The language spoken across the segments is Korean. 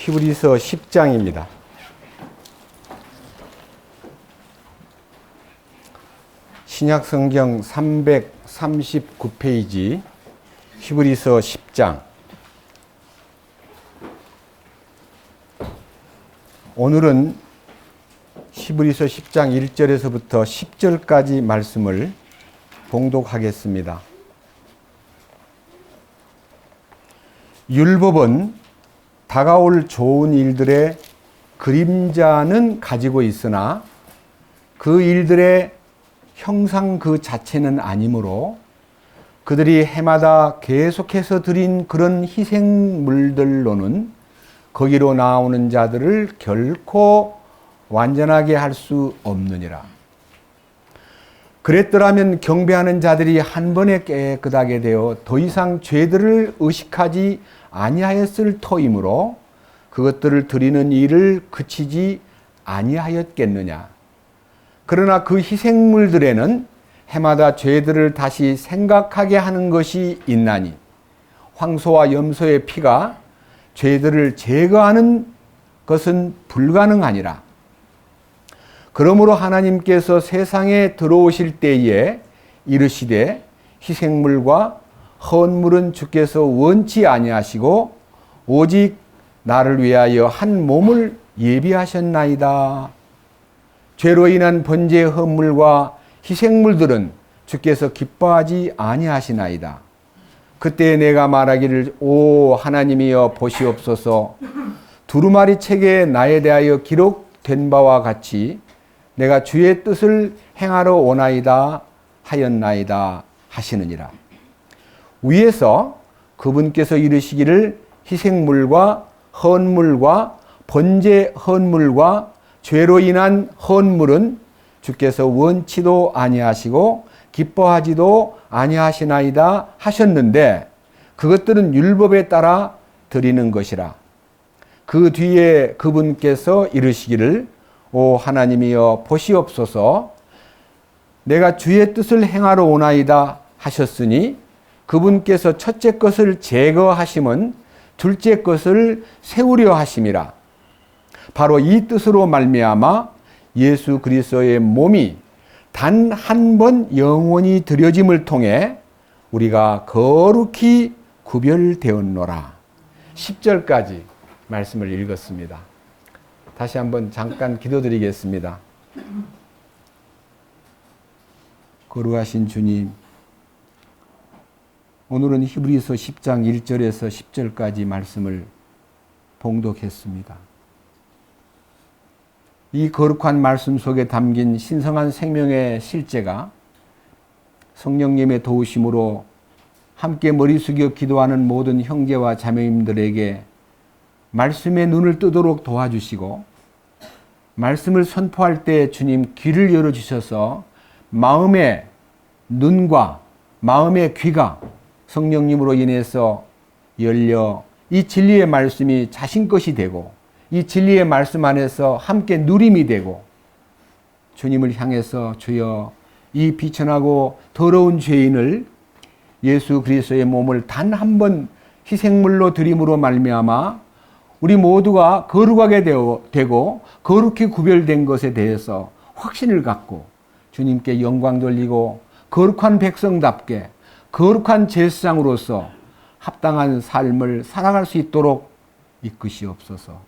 히브리서 10장입니다. 신약성경 339페이지 히브리서 10장. 오늘은 히브리서 10장 1절에서부터 10절까지 말씀을 봉독하겠습니다. 율법은 다가올 좋은 일들의 그림자는 가지고 있으나 그 일들의 형상 그 자체는 아니므로 그들이 해마다 계속해서 드린 그런 희생물들로는 거기로 나오는 자들을 결코 완전하게 할 수 없느니라. 그랬더라면 경배하는 자들이 한 번에 깨끗하게 되어 더 이상 죄들을 의식하지 아니하였을 터이므로 그것들을 드리는 일을 그치지 아니하였겠느냐. 그러나 그 희생물들에는 해마다 죄들을 다시 생각하게 하는 것이 있나니 황소와 염소의 피가 죄들을 제거하는 것은 불가능하니라. 그러므로 하나님께서 세상에 들어오실 때에 이르시되 희생물과 헌물은 주께서 원치 아니하시고 오직 나를 위하여 한 몸을 예비하셨나이다. 죄로 인한 번제 헌물과 희생물들은 주께서 기뻐하지 아니하시나이다. 그때 내가 말하기를 오 하나님이여 보시옵소서. 두루마리 책에 나에 대하여 기록된 바와 같이 내가 주의 뜻을 행하러 오나이다 하였나이다 하시느니라. 위에서 그분께서 이르시기를 희생물과 헌물과 번제 헌물과 죄로 인한 헌물은 주께서 원치도 아니하시고 기뻐하지도 아니하시나이다 하셨는데 그것들은 율법에 따라 드리는 것이라. 그 뒤에 그분께서 이르시기를 오 하나님이여 보시옵소서. 내가 주의 뜻을 행하러 오나이다 하셨으니 그분께서 첫째 것을 제거하심은 둘째 것을 세우려 하심이라. 바로 이 뜻으로 말미암아 예수 그리스도의 몸이 단 한 번 영원히 드려짐을 통해 우리가 거룩히 구별되었노라. 10절까지 말씀을 읽었습니다. 다시 한번 잠깐 기도드리겠습니다. 거룩하신 주님, 오늘은 히브리서 10장 1절에서 10절까지 말씀을 봉독했습니다. 이 거룩한 말씀 속에 담긴 신성한 생명의 실제가 성령님의 도우심으로 함께 머리 숙여 기도하는 모든 형제와 자매님들에게 말씀의 눈을 뜨도록 도와주시고 말씀을 선포할 때 주님 귀를 열어주셔서 마음의 눈과 마음의 귀가 성령님으로 인해서 열려 이 진리의 말씀이 자신 것이 되고 이 진리의 말씀 안에서 함께 누림이 되고 주님을 향해서 주여 이 비천하고 더러운 죄인을 예수 그리스도의 몸을 단 한 번 희생물로 드림으로 말미암아 우리 모두가 거룩하게 되고 거룩히 구별된 것에 대해서 확신을 갖고 주님께 영광 돌리고 거룩한 백성답게 거룩한 제사장으로서 합당한 삶을 살아갈 수 있도록 이끄시옵소서.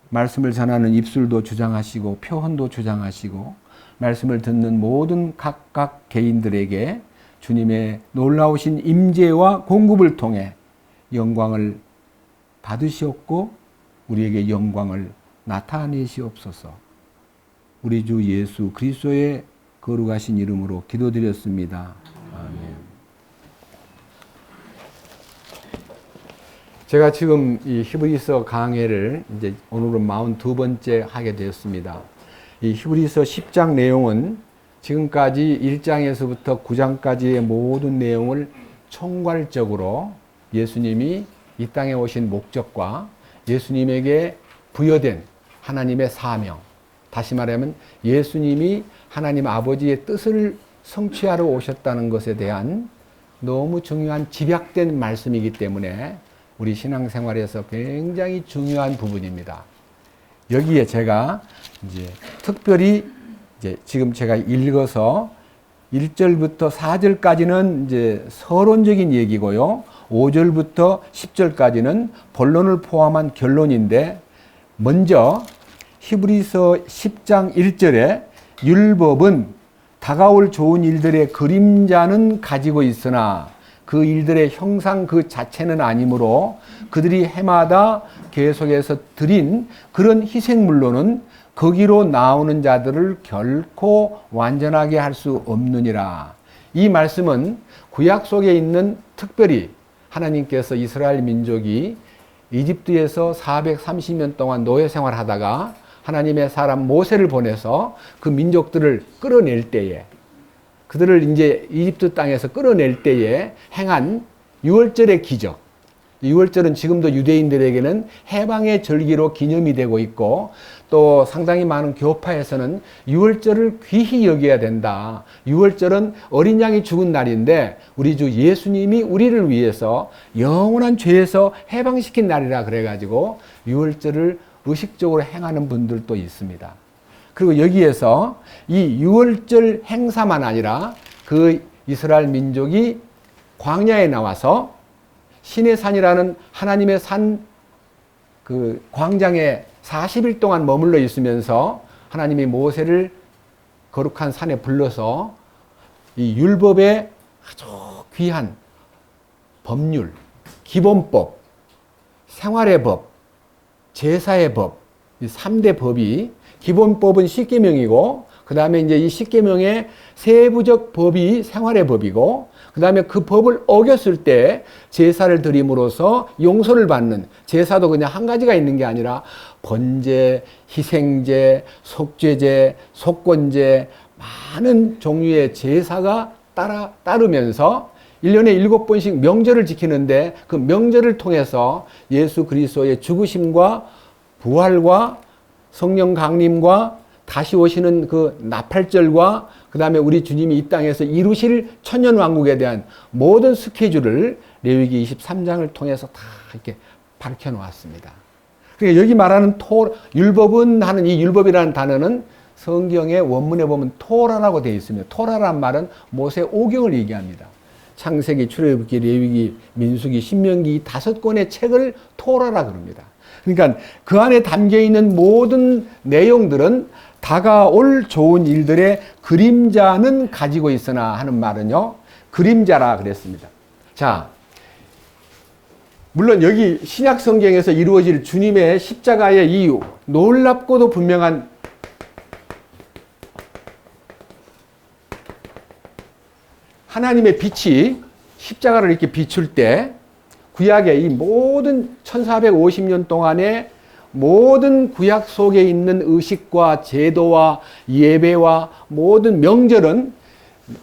말씀을 전하는 입술도 주장하시고 표현도 주장하시고 말씀을 듣는 모든 각각 개인들에게 주님의 놀라우신 임재와 공급을 통해 영광을 받으시옵고 우리에게 영광을 나타내시옵소서. 우리 주 예수 그리스도의 거룩하신 이름으로 기도드렸습니다. 아멘. 제가 지금 이 히브리서 강해를 이제 오늘은 42번째 하게 되었습니다. 이 히브리서 10장 내용은 지금까지 1장에서부터 9장까지의 모든 내용을 총괄적으로 예수님이 이 땅에 오신 목적과 예수님에게 부여된 하나님의 사명, 다시 말하면 예수님이 하나님 아버지의 뜻을 성취하러 오셨다는 것에 대한 너무 중요한 집약된 말씀이기 때문에 우리 신앙생활에서 굉장히 중요한 부분입니다. 여기에 제가 이제 특별히 이제 지금 제가 읽어서 1절부터 4절까지는 이제 서론적인 얘기고요. 5절부터 10절까지는 본론을 포함한 결론인데, 먼저 히브리서 10장 1절에 율법은 다가올 좋은 일들의 그림자는 가지고 있으나 그 일들의 형상 그 자체는 아니므로 그들이 해마다 계속해서 드린 그런 희생물로는 거기로 나오는 자들을 결코 완전하게 할 수 없느니라. 이 말씀은 구약 속에 있는, 특별히 하나님께서 이스라엘 민족이 이집트에서 430년 동안 노예 생활하다가 하나님의 사람 모세를 보내서 그 민족들을 끌어낼 때에, 그들을 이제 이집트 땅에서 끌어낼 때에 행한 유월절의 기적. 유월절은 지금도 유대인들에게는 해방의 절기로 기념이 되고 있고, 또 상당히 많은 교파에서는 유월절을 귀히 여겨야 된다. 유월절은 어린 양이 죽은 날인데 우리 주 예수님이 우리를 위해서 영원한 죄에서 해방시킨 날이라 그래가지고 유월절을 의식적으로 행하는 분들도 있습니다. 그리고 여기에서 이 유월절 행사만 아니라 그 이스라엘 민족이 광야에 나와서 시내산이라는 하나님의 산, 그 광장에 40일 동안 머물러 있으면서 하나님이 모세를 거룩한 산에 불러서 이 율법의 아주 귀한 법률, 기본법, 생활의 법, 제사의 법, 이 3대 법이, 기본법은 십계명이고, 그 다음에 이제 이 십계명의 세부적 법이 생활의 법이고, 그 다음에 그 법을 어겼을 때 제사를 드림으로써 용서를 받는, 제사도 그냥 한 가지가 있는 게 아니라 번제, 희생제, 속죄제, 속건제, 많은 종류의 제사가 따르면서 1년에 7번씩 명절을 지키는데, 그 명절을 통해서 예수 그리스도의 죽으심과 부활과 성령 강림과 다시 오시는 그 나팔절과 그 다음에 우리 주님이 이 땅에서 이루실 천년왕국에 대한 모든 스케줄을 레위기 23장을 통해서 다 이렇게 밝혀놓았습니다. 그러니까 여기 말하는 율법은 하는 이 율법이라는 단어는 성경의 원문에 보면 토라라고 되어 있습니다. 토라란 말은 모세 오경을 얘기합니다. 창세기, 출애굽기, 레위기, 민수기, 신명기 이 5권의 책을 토라라 그럽니다. 그러니까 그 안에 담겨 있는 모든 내용들은 다가올 좋은 일들의 그림자는 가지고 있으나 하는 말은요, 그림자라 그랬습니다. 자, 물론 여기 신약 성경에서 이루어질 주님의 십자가의 이유, 놀랍고도 분명한 하나님의 빛이 십자가를 이렇게 비출 때 구약의 이 모든 1450년 동안의 모든 구약 속에 있는 의식과 제도와 예배와 모든 명절은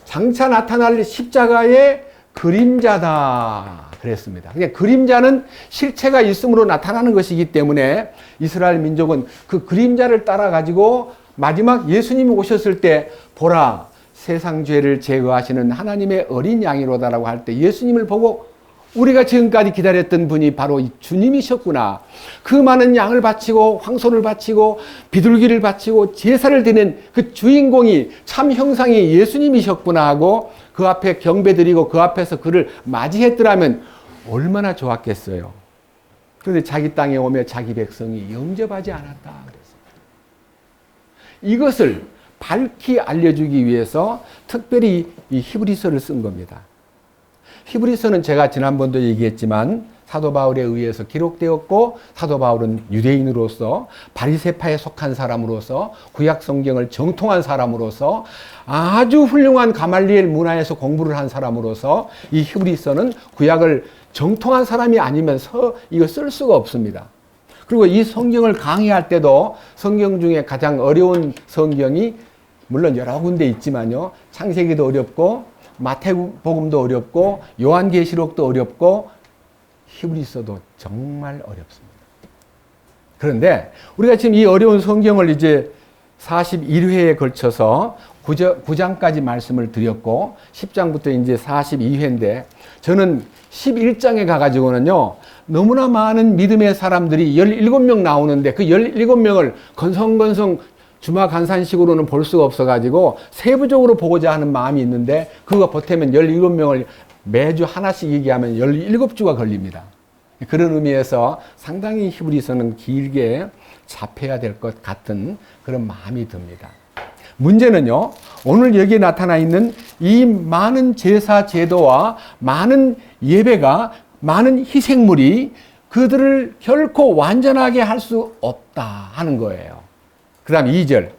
장차 나타날 십자가의 그림자다 그랬습니다. 그러니까 그림자는 실체가 있음으로 나타나는 것이기 때문에 이스라엘 민족은 그 그림자를 따라 가지고 마지막 예수님이 오셨을 때 보라 세상 죄를 제거하시는 하나님의 어린 양이로다라고 할 때 예수님을 보고 우리가 지금까지 기다렸던 분이 바로 이 주님이셨구나. 그 많은 양을 바치고 황소를 바치고 비둘기를 바치고 제사를 드리는 그 주인공이 참 형상이 예수님이셨구나 하고 그 앞에 경배드리고 그 앞에서 그를 맞이했더라면 얼마나 좋았겠어요. 그런데 자기 땅에 오며 자기 백성이 영접하지 않았다 그랬습니다. 이것을 밝히 알려주기 위해서 특별히 이 히브리서를 쓴 겁니다. 히브리서는 제가 지난번도 얘기했지만 사도 바울에 의해서 기록되었고 사도 바울은 유대인으로서 바리새파에 속한 사람으로서 구약 성경을 정통한 사람으로서 아주 훌륭한 가말리엘 문화에서 공부를 한 사람으로서 이 히브리서는 구약을 정통한 사람이 아니면 이거 쓸 수가 없습니다. 그리고 이 성경을 강의할 때도 성경 중에 가장 어려운 성경이 물론 여러 군데 있지만요. 창세기도 어렵고 마태복음도 어렵고 요한계시록도 어렵고 히브리서도 정말 어렵습니다. 그런데 우리가 지금 이 어려운 성경을 이제 41회에 걸쳐서 9장까지 말씀을 드렸고 10장부터 이제 42회인데 저는 11장에 가가지고는요 너무나 많은 믿음의 사람들이 17명 나오는데 그 17명을 건성건성 주마간산식으로는 볼 수가 없어가지고 세부적으로 보고자 하는 마음이 있는데 그거 보태면 17명을 매주 하나씩 얘기하면 17주가 걸립니다. 그런 의미에서 상당히 히브리서는 길게 잡혀야 될 것 같은 그런 마음이 듭니다. 문제는요, 오늘 여기에 나타나 있는 이 많은 제사 제도와 많은 예배가, 많은 희생물이 그들을 결코 완전하게 할 수 없다 하는 거예요. 그 다음 2절.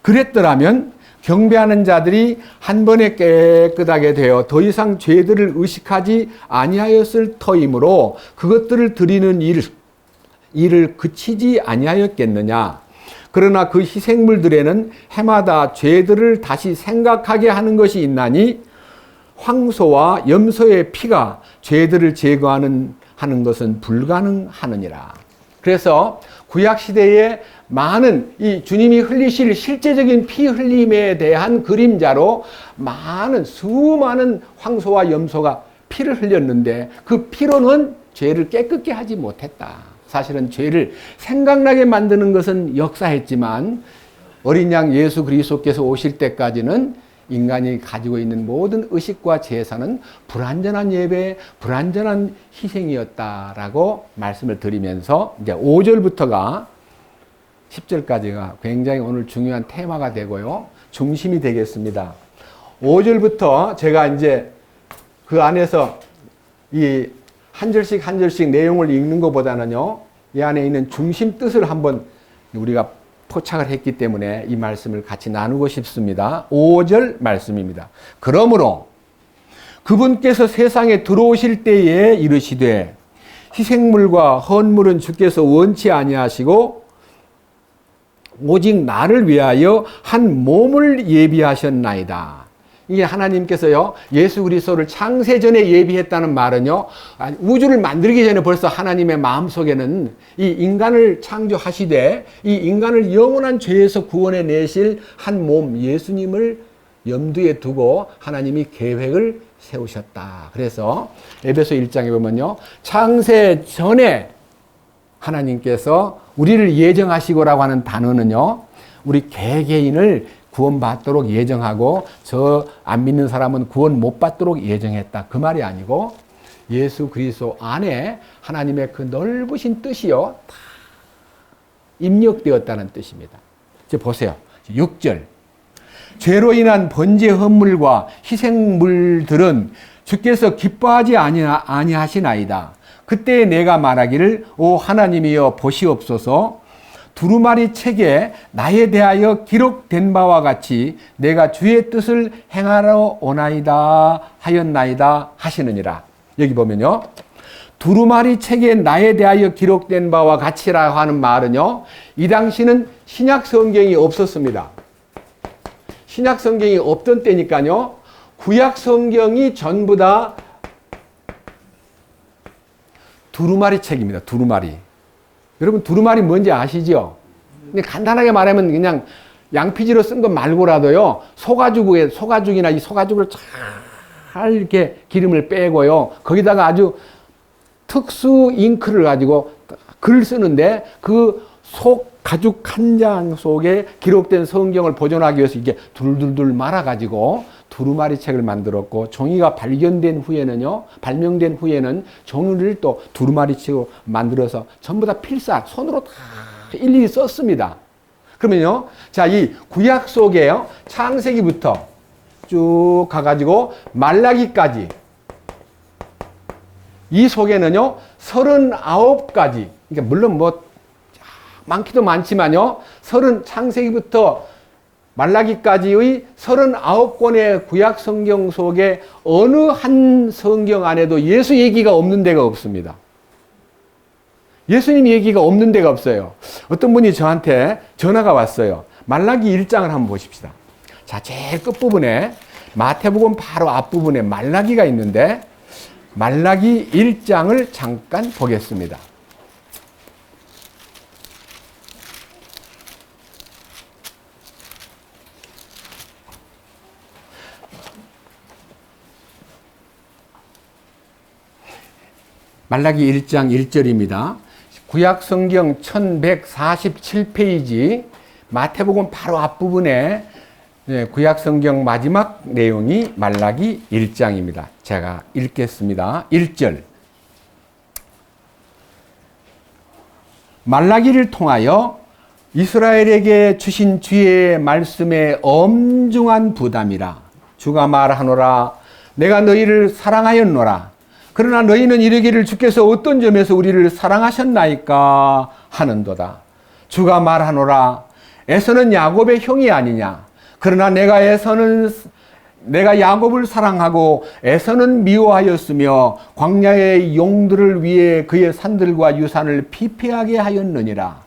그랬더라면 경배하는 자들이 한 번에 깨끗하게 되어 더 이상 죄들을 의식하지 아니하였을 터이므로 그것들을 드리는 일을 그치지 아니하였겠느냐. 그러나 그 희생물들에는 해마다 죄들을 다시 생각하게 하는 것이 있나니 황소와 염소의 피가 죄들을 제거하는 것은 불가능하느니라. 그래서 구약시대에 많은 이 주님이 흘리실 실제적인 피 흘림에 대한 그림자로 수많은 황소와 염소가 피를 흘렸는데 그 피로는 죄를 깨끗게 하지 못했다. 사실은 죄를 생각나게 만드는 것은 역사했지만 어린 양 예수 그리스도께서 오실 때까지는 인간이 가지고 있는 모든 의식과 제사는 불완전한 예배, 불완전한 희생이었다라고 말씀을 드리면서 이제 5절부터가 10절까지가 굉장히 오늘 중요한 테마가 되고요. 중심이 되겠습니다. 5절부터 제가 이제 그 안에서 이 한 절씩 한 절씩 내용을 읽는 것보다는요, 이 안에 있는 중심 뜻을 한번 우리가 포착을 했기 때문에 이 말씀을 같이 나누고 싶습니다. 5절 말씀입니다. 그러므로 그분께서 세상에 들어오실 때에 이르시되 희생물과 헌물은 주께서 원치 아니하시고 오직 나를 위하여 한 몸을 예비하셨나이다. 이게 하나님께서요, 예수 그리스도를 창세 전에 예비했다는 말은요, 우주를 만들기 전에 벌써 하나님의 마음속에는 이 인간을 창조하시되 이 인간을 영원한 죄에서 구원해 내실 한 몸 예수님을 염두에 두고 하나님이 계획을 세우셨다. 그래서 에베소 1장에 보면요, 창세 전에 하나님께서 우리를 예정하시고라고 하는 단어는요, 우리 개개인을 구원받도록 예정하고 저 안 믿는 사람은 구원 못 받도록 예정했다. 그 말이 아니고 예수 그리스도 안에 하나님의 그 넓으신 뜻이요, 다 입력되었다는 뜻입니다. 이제 보세요. 6절. 죄로 인한 번제 헌물과 희생물들은 주께서 기뻐하지 아니하시나이다. 그때 내가 말하기를 오 하나님이여 보시옵소서. 두루마리 책에 나에 대하여 기록된 바와 같이 내가 주의 뜻을 행하러 오나이다 하였나이다 하시느니라. 여기 보면요, 두루마리 책에 나에 대하여 기록된 바와 같이라고 하는 말은요, 이 당시는 신약 성경이 없었습니다. 신약 성경이 없던 때니까요, 구약 성경이 전부 다 두루마리 책입니다. 두루마리. 여러분 두루마리 뭔지 아시죠? 근데 간단하게 말하면 그냥 양피지로 쓴 것 말고라도요, 소가죽이나 이 소가죽을 잘 이렇게 기름을 빼고요, 거기다가 아주 특수 잉크를 가지고 글 쓰는데 그 가죽 한 장 속에 기록된 성경을 보존하기 위해서 이게 둘둘둘 말아가지고 두루마리 책을 만들었고, 종이가 발명된 후에는 종이를 또 두루마리 책으로 만들어서 전부 다 필사, 손으로 다 일일이 썼습니다. 그러면요, 자, 이 구약 속에요, 창세기부터 쭉 가가지고 말라기까지, 이 속에는요, 39가지, 그러니까 물론 뭐 많기도 많지만요, 창세기부터 말라기까지의 39권의 구약 성경 속에 어느 한 성경 안에도 예수 얘기가 없는 데가 없습니다. 예수님 얘기가 없는 데가 없어요. 어떤 분이 저한테 전화가 왔어요. 말라기 1장을 한번 보십시다. 자, 제일 끝부분에 마태복음 바로 앞부분에 말라기가 있는데 말라기 1장을 잠깐 보겠습니다. 말라기 1장 1절입니다. 구약성경 1147페이지 마태복음 바로 앞부분에 구약성경 마지막 내용이 말라기 1장입니다. 제가 읽겠습니다. 1절. 말라기를 통하여 이스라엘에게 주신 주의 말씀에 엄중한 부담이라. 주가 말하노라. 내가 너희를 사랑하였노라. 그러나 너희는 이르기를 주께서 어떤 점에서 우리를 사랑하셨나이까 하는도다. 주가 말하노라. 에서는 야곱의 형이 아니냐. 그러나 내가 야곱을 사랑하고 에서는 미워하였으며 광야의 용들을 위해 그의 산들과 유산을 피폐하게 하였느니라.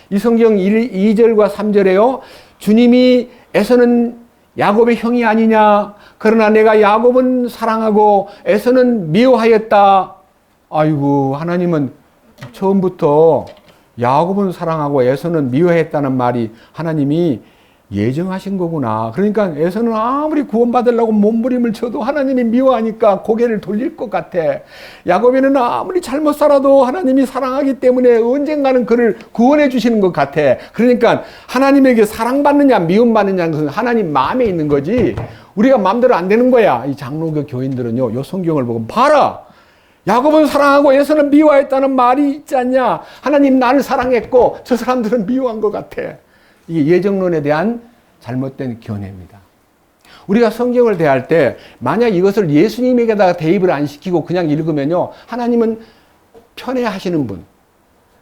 이 성경 2절과 3절에요. 주님이 에서는 야곱의 형이 아니냐. 그러나 내가 야곱은 사랑하고 에서는 미워하였다. 아이고, 하나님은 처음부터 야곱은 사랑하고 에서는 미워했다는 말이 하나님이 예정하신 거구나. 그러니까 에서는 아무리 구원받으려고 몸부림을 쳐도 하나님이 미워하니까 고개를 돌릴 것 같아. 야곱에는 아무리 잘못 살아도 하나님이 사랑하기 때문에 언젠가는 그를 구원해 주시는 것 같아. 그러니까 하나님에게 사랑받느냐 미움받느냐는 것은 하나님 마음에 있는 거지 우리가 마음대로 안 되는 거야. 이 장로교 교인들은요, 요 성경을 보고 봐라. 야곱은 사랑하고 에서는 미워했다는 말이 있지 않냐. 하나님 나를 사랑했고 저 사람들은 미워한 것 같아. 이게 예정론에 대한 잘못된 견해입니다. 우리가 성경을 대할 때 만약 이것을 예수님에게다가 대입을 안 시키고 그냥 읽으면요, 하나님은 편애하시는 분,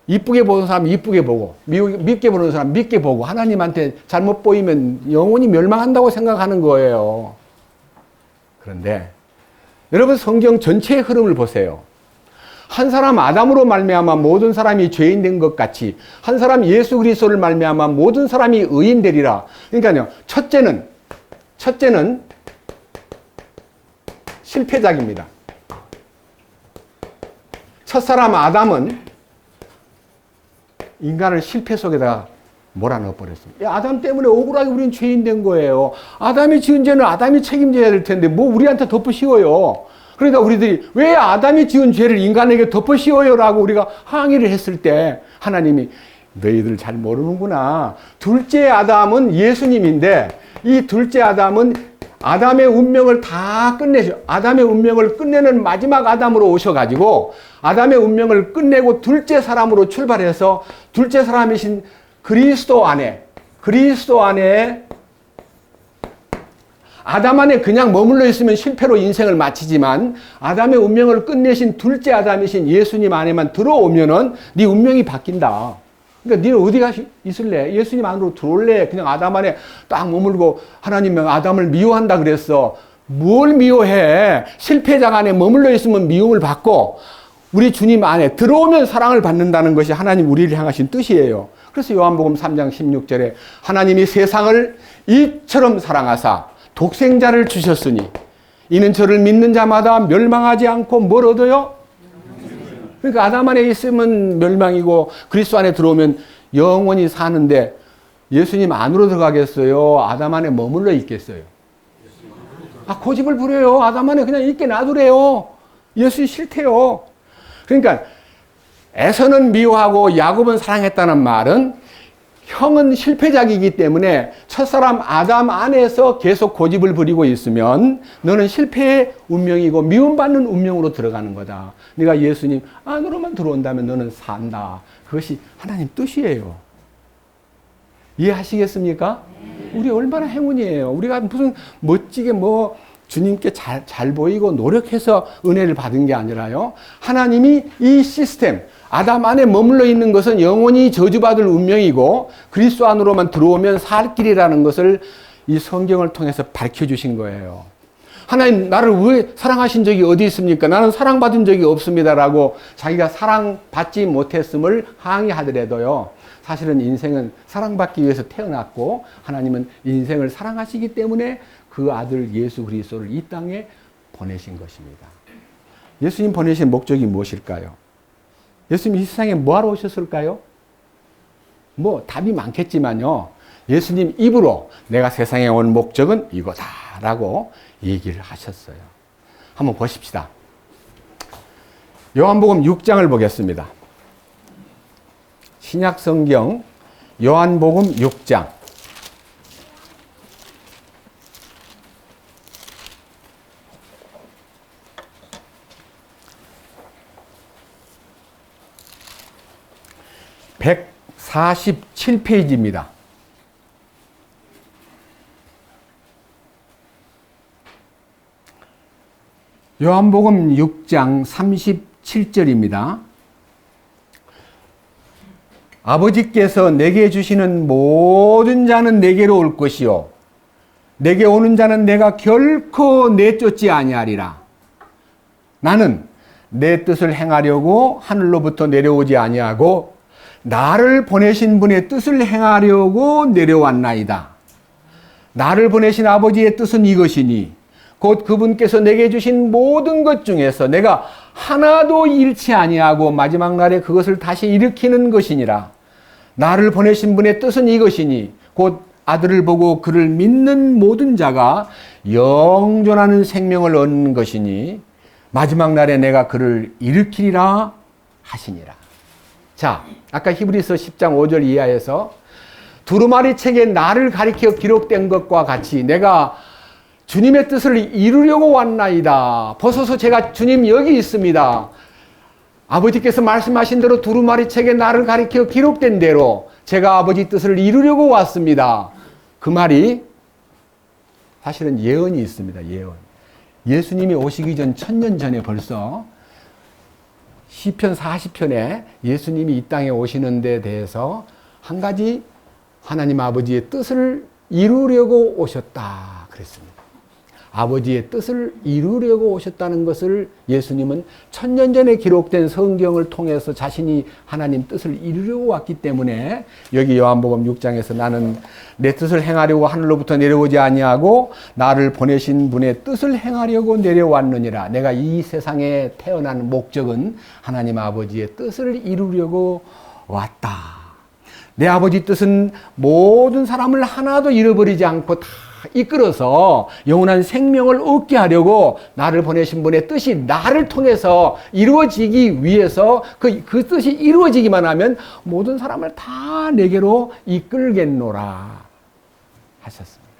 이쁘게 보는 사람 이쁘게 보고 밉게 보는 사람 밉게 보고 하나님한테 잘못 보이면 영원히 멸망한다고 생각하는 거예요. 그런데 여러분 성경 전체의 흐름을 보세요. 한 사람 아담으로 말미암아 모든 사람이 죄인 된 것 같이 한 사람 예수 그리스도를 말미암아 모든 사람이 의인 되리라. 그러니까요, 첫째는 실패작입니다. 첫사람 아담은 인간을 실패 속에다가 몰아넣어 버렸습니다. 아담 때문에 억울하게 우리는 죄인 된 거예요. 아담이 지은 죄는 아담이 책임져야 될 텐데 뭐 우리한테 덮어 씌워요. 그러니까 우리들이 왜 아담이 지은 죄를 인간에게 덮어 씌워요? 라고 우리가 항의를 했을 때 하나님이 너희들 잘 모르는구나. 둘째 아담은 예수님인데 이 둘째 아담은 아담의 운명을 다 아담의 운명을 끝내는 마지막 아담으로 오셔가지고 아담의 운명을 끝내고 둘째 사람으로 출발해서 둘째 사람이신 그리스도 안에 아담 안에 그냥 머물러 있으면 실패로 인생을 마치지만 아담의 운명을 끝내신 둘째 아담이신 예수님 안에만 들어오면은 네 운명이 바뀐다. 그러니까 너는 어디 있을래? 예수님 안으로 들어올래? 그냥 아담 안에 딱 머물고 하나님은 아담을 미워한다 그랬어. 뭘 미워해? 실패자 안에 머물러 있으면 미움을 받고 우리 주님 안에 들어오면 사랑을 받는다는 것이 하나님 우리를 향하신 뜻이에요. 그래서 요한복음 3장 16절에 하나님이 세상을 이처럼 사랑하사 독생자를 주셨으니 이는 저를 믿는 자마다 멸망하지 않고 뭘 얻어요? 그러니까 아담 안에 있으면 멸망이고 그리스도 안에 들어오면 영원히 사는데 예수님 안으로 들어가겠어요? 아담 안에 머물러 있겠어요? 고집을 부려요. 아담 안에 그냥 있게 놔두래요. 예수 싫대요. 그러니까 에서는 미워하고 야곱은 사랑했다는 말은 형은 실패작이기 때문에 첫사람 아담 안에서 계속 고집을 부리고 있으면 너는 실패의 운명이고 미움받는 운명으로 들어가는 거다. 네가 예수님 안으로만 들어온다면 너는 산다. 그것이 하나님 뜻이에요. 이해하시겠습니까? 우리 얼마나 행운이에요. 우리가 무슨 멋지게 주님께 잘 보이고 노력해서 은혜를 받은 게 아니라요. 하나님이 이 시스템, 아담 안에 머물러 있는 것은 영원히 저주받을 운명이고 그리스도 안으로만 들어오면 살 길이라는 것을 이 성경을 통해서 밝혀주신 거예요. 하나님 나를 왜 사랑하신 적이 어디 있습니까? 나는 사랑받은 적이 없습니다라고 자기가 사랑받지 못했음을 항의하더라도요. 사실은 인생은 사랑받기 위해서 태어났고 하나님은 인생을 사랑하시기 때문에 그 아들 예수 그리스도를 이 땅에 보내신 것입니다. 예수님 보내신 목적이 무엇일까요? 예수님 이 세상에 뭐하러 오셨을까요? 답이 많겠지만요. 예수님 입으로 내가 세상에 온 목적은 이거다라고 얘기를 하셨어요. 한번 보십시다. 요한복음 6장을 보겠습니다. 신약성경 요한복음 6장. (147페이지입니다) 요한복음 6장 37절입니다. 아버지께서 내게 주시는 모든 자는 내게로 올 것이요 내게 오는 자는 내가 결코 내쫓지 아니하리라. 나는 내 뜻을 행하려고 하늘로부터 내려오지 아니하고 나를 보내신 분의 뜻을 행하려고 내려왔나이다. 나를 보내신 아버지의 뜻은 이것이니 곧 그분께서 내게 주신 모든 것 중에서 내가 하나도 잃지 아니하고 마지막 날에 그것을 다시 일으키는 것이니라. 나를 보내신 분의 뜻은 이것이니 곧 아들을 보고 그를 믿는 모든 자가 영존하는 생명을 얻는 것이니 마지막 날에 내가 그를 일으키리라 하시니라. 자, 아까 히브리서 10장 5절 이하에서 두루마리 책에 나를 가리켜 기록된 것과 같이 내가 주님의 뜻을 이루려고 왔나이다. 벗어서 제가 주님 여기 있습니다. 아버지께서 말씀하신 대로 두루마리 책에 나를 가리켜 기록된 대로 제가 아버지 뜻을 이루려고 왔습니다. 그 말이 사실은 예언이 있습니다. 예언. 예수님이 오시기 전 1000년 전에 벌써 시편 40편에 예수님이 이 땅에 오시는 데 대해서 한 가지 하나님 아버지의 뜻을 이루려고 오셨다 그랬습니다. 아버지의 뜻을 이루려고 오셨다는 것을 예수님은 1000년 전에 기록된 성경을 통해서 자신이 하나님 뜻을 이루려고 왔기 때문에 여기 요한복음 6장에서 나는 내 뜻을 행하려고 하늘로부터 내려오지 아니하고 나를 보내신 분의 뜻을 행하려고 내려왔느니라. 내가 이 세상에 태어난 목적은 하나님 아버지의 뜻을 이루려고 왔다. 내 아버지 뜻은 모든 사람을 하나도 잃어버리지 않고 다 이끌어서 영원한 생명을 얻게 하려고 나를 보내신 분의 뜻이 나를 통해서 이루어지기 위해서 그 뜻이 이루어지기만 하면 모든 사람을 다 내게로 이끌겠노라 하셨습니다.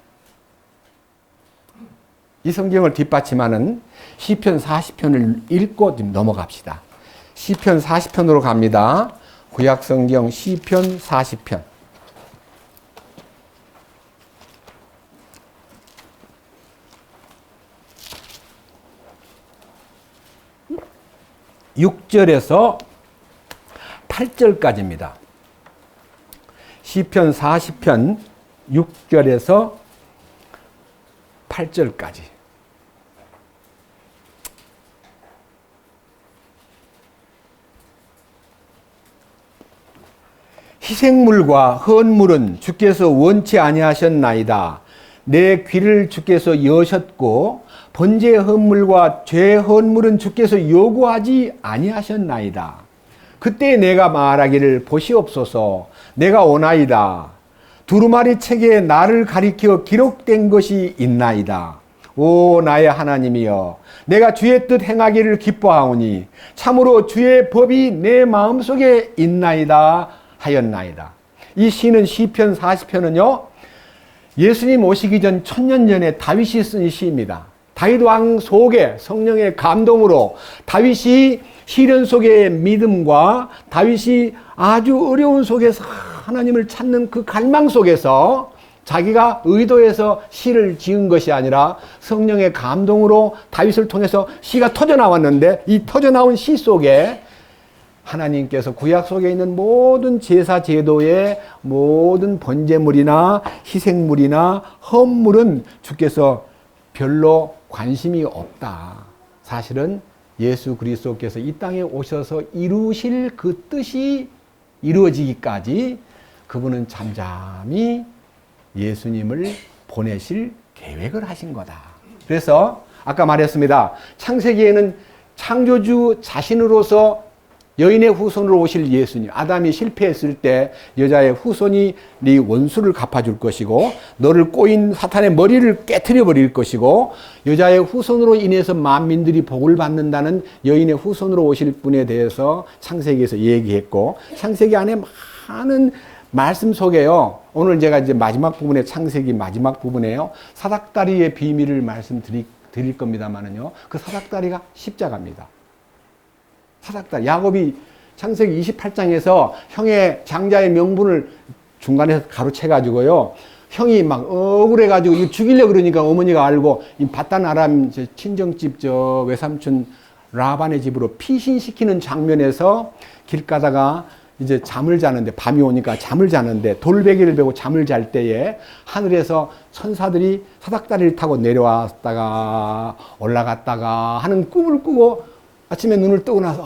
이 성경을 뒷받침하는 시편 40편을 읽고 넘어갑시다. 시편 40편으로 갑니다. 구약성경 시편 40편. 6절에서 8절까지입니다. 시편 40편 6절에서 8절까지. 희생물과 헌물은 주께서 원치 아니하셨나이다. 내 귀를 주께서 여셨고 번제 헌물과 죄 헌물은 주께서 요구하지 아니하셨나이다. 그때 내가 말하기를 보시옵소서. 내가 오나이다. 두루마리 책에 나를 가리켜 기록된 것이 있나이다. 오 나의 하나님이여, 내가 주의 뜻 행하기를 기뻐하오니 참으로 주의 법이 내 마음속에 있나이다 하였나이다. 이 시는 시편 40편은요 예수님 오시기 전 1000년 전에 다윗이 쓴 시입니다. 다윗 왕 속에 성령의 감동으로 다윗이 시련 속의 믿음과 다윗이 아주 어려운 속에서 하나님을 찾는 그 갈망 속에서 자기가 의도해서 시를 지은 것이 아니라 성령의 감동으로 다윗을 통해서 시가 터져 나왔는데 이 터져 나온 시 속에 하나님께서 구약 속에 있는 모든 제사 제도의 모든 번제물이나 희생물이나 헌물은 주께서 별로 관심이 없다. 사실은 예수 그리스도께서 이 땅에 오셔서 이루실 그 뜻이 이루어지기까지 그분은 잠잠히 예수님을 보내실 계획을 하신 거다. 그래서 아까 말했습니다. 창세기에는 창조주 자신으로서 여인의 후손으로 오실 예수님. 아담이 실패했을 때 여자의 후손이 네 원수를 갚아줄 것이고 너를 꼬인 사탄의 머리를 깨트려 버릴 것이고 여자의 후손으로 인해서 만민들이 복을 받는다는 여인의 후손으로 오실 분에 대해서 창세기에서 얘기했고 창세기 안에 많은 말씀 속에요. 오늘 제가 이제 마지막 부분에 창세기 마지막 부분에요. 사닥다리의 비밀을 말씀드릴 겁니다만은요. 그 사닥다리가 십자가입니다. 사닥다리. 야곱이 창세기 28장에서 형의 장자의 명분을 중간에 가로채 가지고요. 형이 막 억울해가지고 이거 죽이려고 그러니까 어머니가 알고 이 바단 아람 친정집 저 외삼촌 라반의 집으로 피신시키는 장면에서 길 가다가 이제 잠을 자는데 밤이 오니까 잠을 자는데 돌베개를 베고 잠을 잘 때에 하늘에서 천사들이 사닥다리를 타고 내려왔다가 올라갔다가 하는 꿈을 꾸고 아침에 눈을 뜨고 나서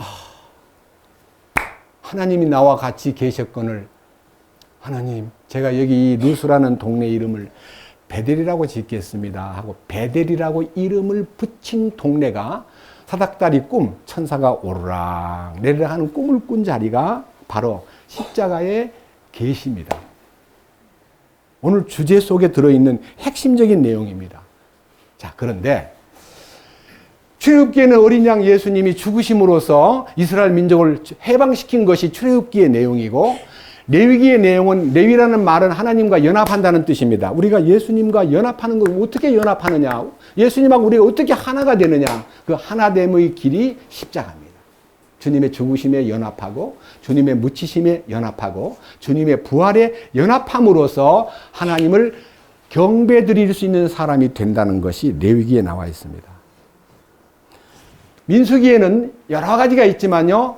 하나님이 나와 같이 계셨거늘 하나님 제가 여기 누수라는 동네 이름을 베델이라고 짓겠습니다 하고 베델이라고 이름을 붙인 동네가 사닥다리 꿈 천사가 오르락 내리락 하는 꿈을 꾼 자리가 바로 십자가의 계시입니다. 오늘 주제 속에 들어있는 핵심적인 내용입니다. 자, 그런데 출애굽기에는 어린 양 예수님이 죽으심으로써 이스라엘 민족을 해방시킨 것이 출애굽기의 내용이고 레위기의 내용은 레위라는 말은 하나님과 연합한다는 뜻입니다. 우리가 예수님과 연합하는 걸 어떻게 연합하느냐? 예수님하고 우리가 어떻게 하나가 되느냐? 그 하나됨의 길이 십자가입니다. 주님의 죽으심에 연합하고 주님의 묻히심에 연합하고 주님의 부활에 연합함으로써 하나님을 경배드릴 수 있는 사람이 된다는 것이 레위기에 나와 있습니다. 민수기에는 여러 가지가 있지만요.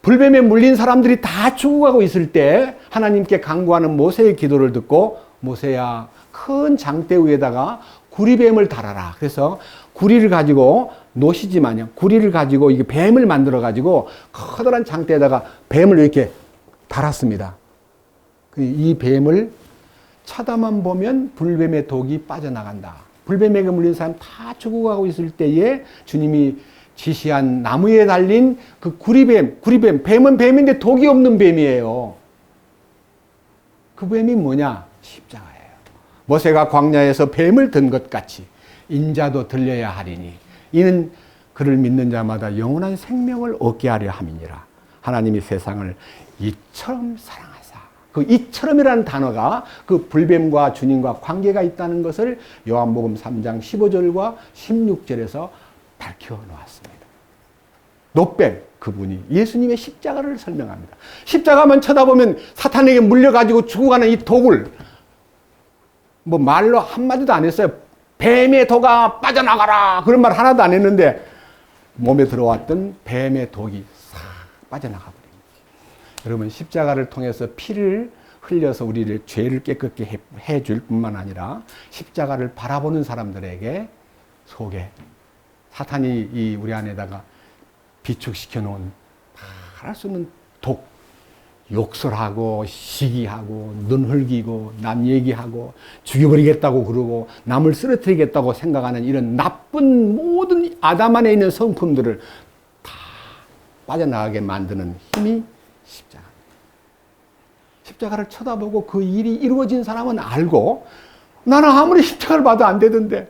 불뱀에 물린 사람들이 다 죽어가고 있을 때 하나님께 간구하는 모세의 기도를 듣고 모세야 큰 장대 위에다가 구리뱀을 달아라. 그래서 구리를 가지고 노시지만요. 구리를 가지고 이게 뱀을 만들어 가지고 커다란 장대에다가 뱀을 이렇게 달았습니다. 이 뱀을 쳐다만 보면 불뱀의 독이 빠져나간다. 불뱀에게 물린 사람 다 죽어가고 있을 때에 주님이 지시한 나무에 달린 그 구리뱀, 뱀은 뱀인데 독이 없는 뱀이에요. 그 뱀이 뭐냐? 십자가예요. 모세가 광야에서 뱀을 든 것 같이 인자도 들려야 하리니 이는 그를 믿는 자마다 영원한 생명을 얻게 하려 함이니라. 하나님이 세상을 이처럼 사랑하사. 그 이처럼이라는 단어가 그 불뱀과 주님과 관계가 있다는 것을 요한복음 3장 15절과 16절에서 밝혀 놓았습니다. 노뱀 그분이 예수님의 십자가를 설명합니다. 십자가만 쳐다보면 사탄에게 물려가지고 죽어가는 이 독을 뭐 말로 한마디도 안 했어요. 뱀의 독아 빠져나가라 그런 말 하나도 안 했는데 몸에 들어왔던 뱀의 독이 싹 빠져나가 버립니다. 여러분 십자가를 통해서 피를 흘려서 우리를 죄를 깨끗게 해줄 뿐만 아니라 십자가를 바라보는 사람들에게 속에 사탄이 우리 안에다가 비축시켜 놓은 말할 수 없는 독, 욕설하고 시기하고 눈 흘기고 남 얘기하고 죽여버리겠다고 그러고 남을 쓰러뜨리겠다고 생각하는 이런 나쁜 모든 아담 안에 있는 성품들을 다 빠져나가게 만드는 힘이 십자가입니다. 십자가를 쳐다보고 그 일이 이루어진 사람은 알고 나는 아무리 십자가를 봐도 안 되던데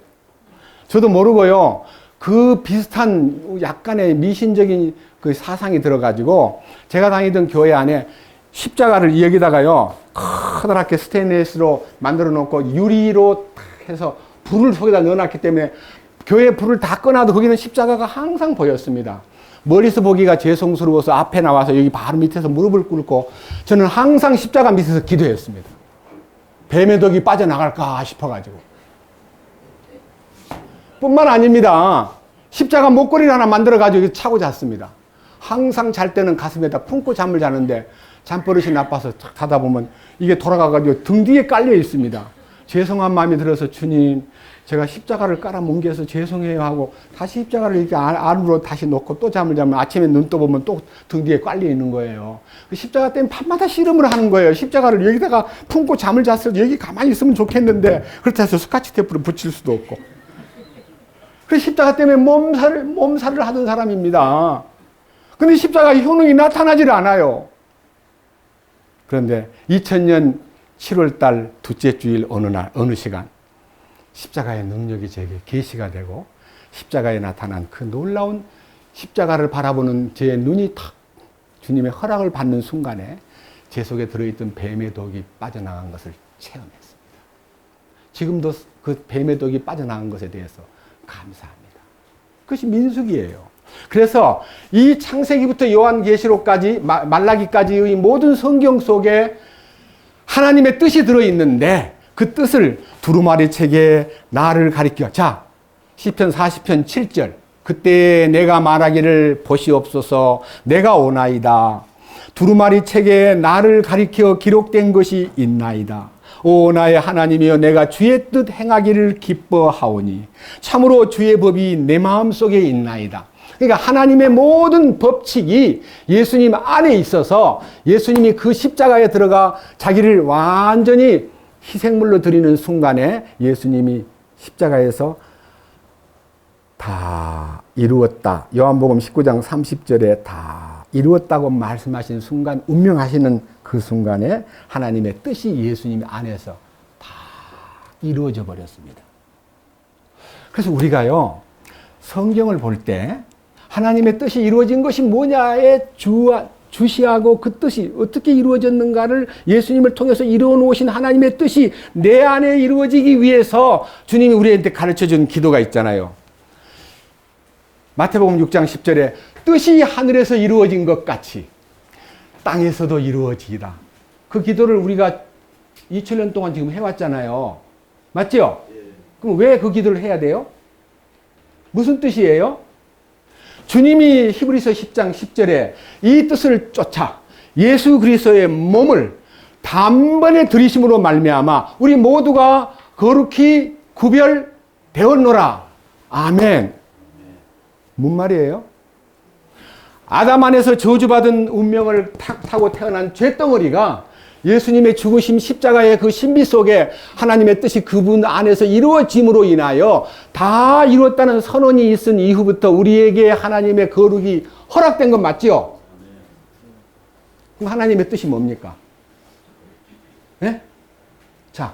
저도 모르고요. 그 비슷한 약간의 미신적인 그 사상이 들어가지고 제가 다니던 교회 안에 십자가를 여기다가요 커다랗게 스테인리스로 만들어 놓고 유리로 딱 해서 불을 속에다 넣어놨기 때문에 교회 불을 다 꺼놔도 거기는 십자가가 항상 보였습니다. 멀리서 보기가 죄송스러워서 앞에 나와서 여기 바로 밑에서 무릎을 꿇고 저는 항상 십자가 밑에서 기도했습니다. 뱀의 독이 빠져나갈까 싶어가지고. 뿐만 아닙니다. 십자가 목걸이를 하나 만들어가지고 차고 잤습니다. 항상 잘 때는 가슴에다 품고 잠을 자는데 잠버릇이 나빠서 탁 하다 보면 이게 돌아가가지고 등 뒤에 깔려 있습니다. 죄송한 마음이 들어서 주님 제가 십자가를 깔아 뭉개서 죄송해요 하고 다시 십자가를 이렇게 안으로 다시 놓고 또 잠을 자면 아침에 눈 떠보면 또 등 뒤에 깔려 있는 거예요. 그 십자가 때문에 밤마다 씨름을 하는 거예요. 십자가를 여기다가 품고 잠을 잤어도 여기 가만히 있으면 좋겠는데 그렇다 해서 스카치 테이프를 붙일 수도 없고 그 십자가 때문에 몸살을 하던 사람입니다. 근데 십자가의 효능이 나타나질 않아요. 그런데 2000년 7월달 둘째 주일 어느 날, 어느 시간 십자가의 능력이 제게 계시가 되고 십자가에 나타난 그 놀라운 십자가를 바라보는 제 눈이 탁 주님의 허락을 받는 순간에 제 속에 들어있던 뱀의 독이 빠져나간 것을 체험했습니다. 지금도 그 뱀의 독이 빠져나간 것에 대해서 감사합니다. 그것이 민수기예요. 그래서 이 창세기부터 요한계시록까지 말라기까지의 모든 성경 속에 하나님의 뜻이 들어있는데 그 뜻을 두루마리 책에 나를 가리켜. 자, 시편 40편 7절. 그때 내가 말하기를 보시옵소서 내가 오나이다. 두루마리 책에 나를 가리켜 기록된 것이 있나이다. 오 나의 하나님이여 내가 주의 뜻 행하기를 기뻐하오니 참으로 주의 법이 내 마음속에 있나이다. 그러니까 하나님의 모든 법칙이 예수님 안에 있어서 예수님이 그 십자가에 들어가 자기를 완전히 희생물로 드리는 순간에 예수님이 십자가에서 다 이루었다. 요한복음 19장 30절에 다 이루었다고 말씀하신 순간, 운명하시는 그 순간에 하나님의 뜻이 예수님 안에서 다 이루어져 버렸습니다. 그래서 우리가요, 성경을 볼 때 하나님의 뜻이 이루어진 것이 뭐냐에 주시하고 그 뜻이 어떻게 이루어졌는가를 예수님을 통해서 이루어 놓으신 하나님의 뜻이 내 안에 이루어지기 위해서 주님이 우리한테 가르쳐 준 기도가 있잖아요. 마태복음 6장 10절에 뜻이 하늘에서 이루어진 것 같이 땅에서도 이루어지이다. 그 기도를 우리가 2000년 동안 지금 해왔잖아요. 맞죠? 그럼 왜 그 기도를 해야 돼요? 무슨 뜻이에요? 주님이 히브리서 10장 10절에 이 뜻을 쫓아 예수 그리스도의 몸을 단번에 들이심으로 말미암아 우리 모두가 거룩히 구별되었노라. 아멘. 뭔 말이에요? 아담 안에서 저주받은 운명을 타고 태어난 죄덩어리가 예수님의 죽으심 십자가의 그 신비 속에 하나님의 뜻이 그분 안에서 이루어짐으로 인하여 다 이루었다는 선언이 있은 이후부터 우리에게 하나님의 거룩이 허락된 건 맞지요? 그럼 하나님의 뜻이 뭡니까? 네? 자,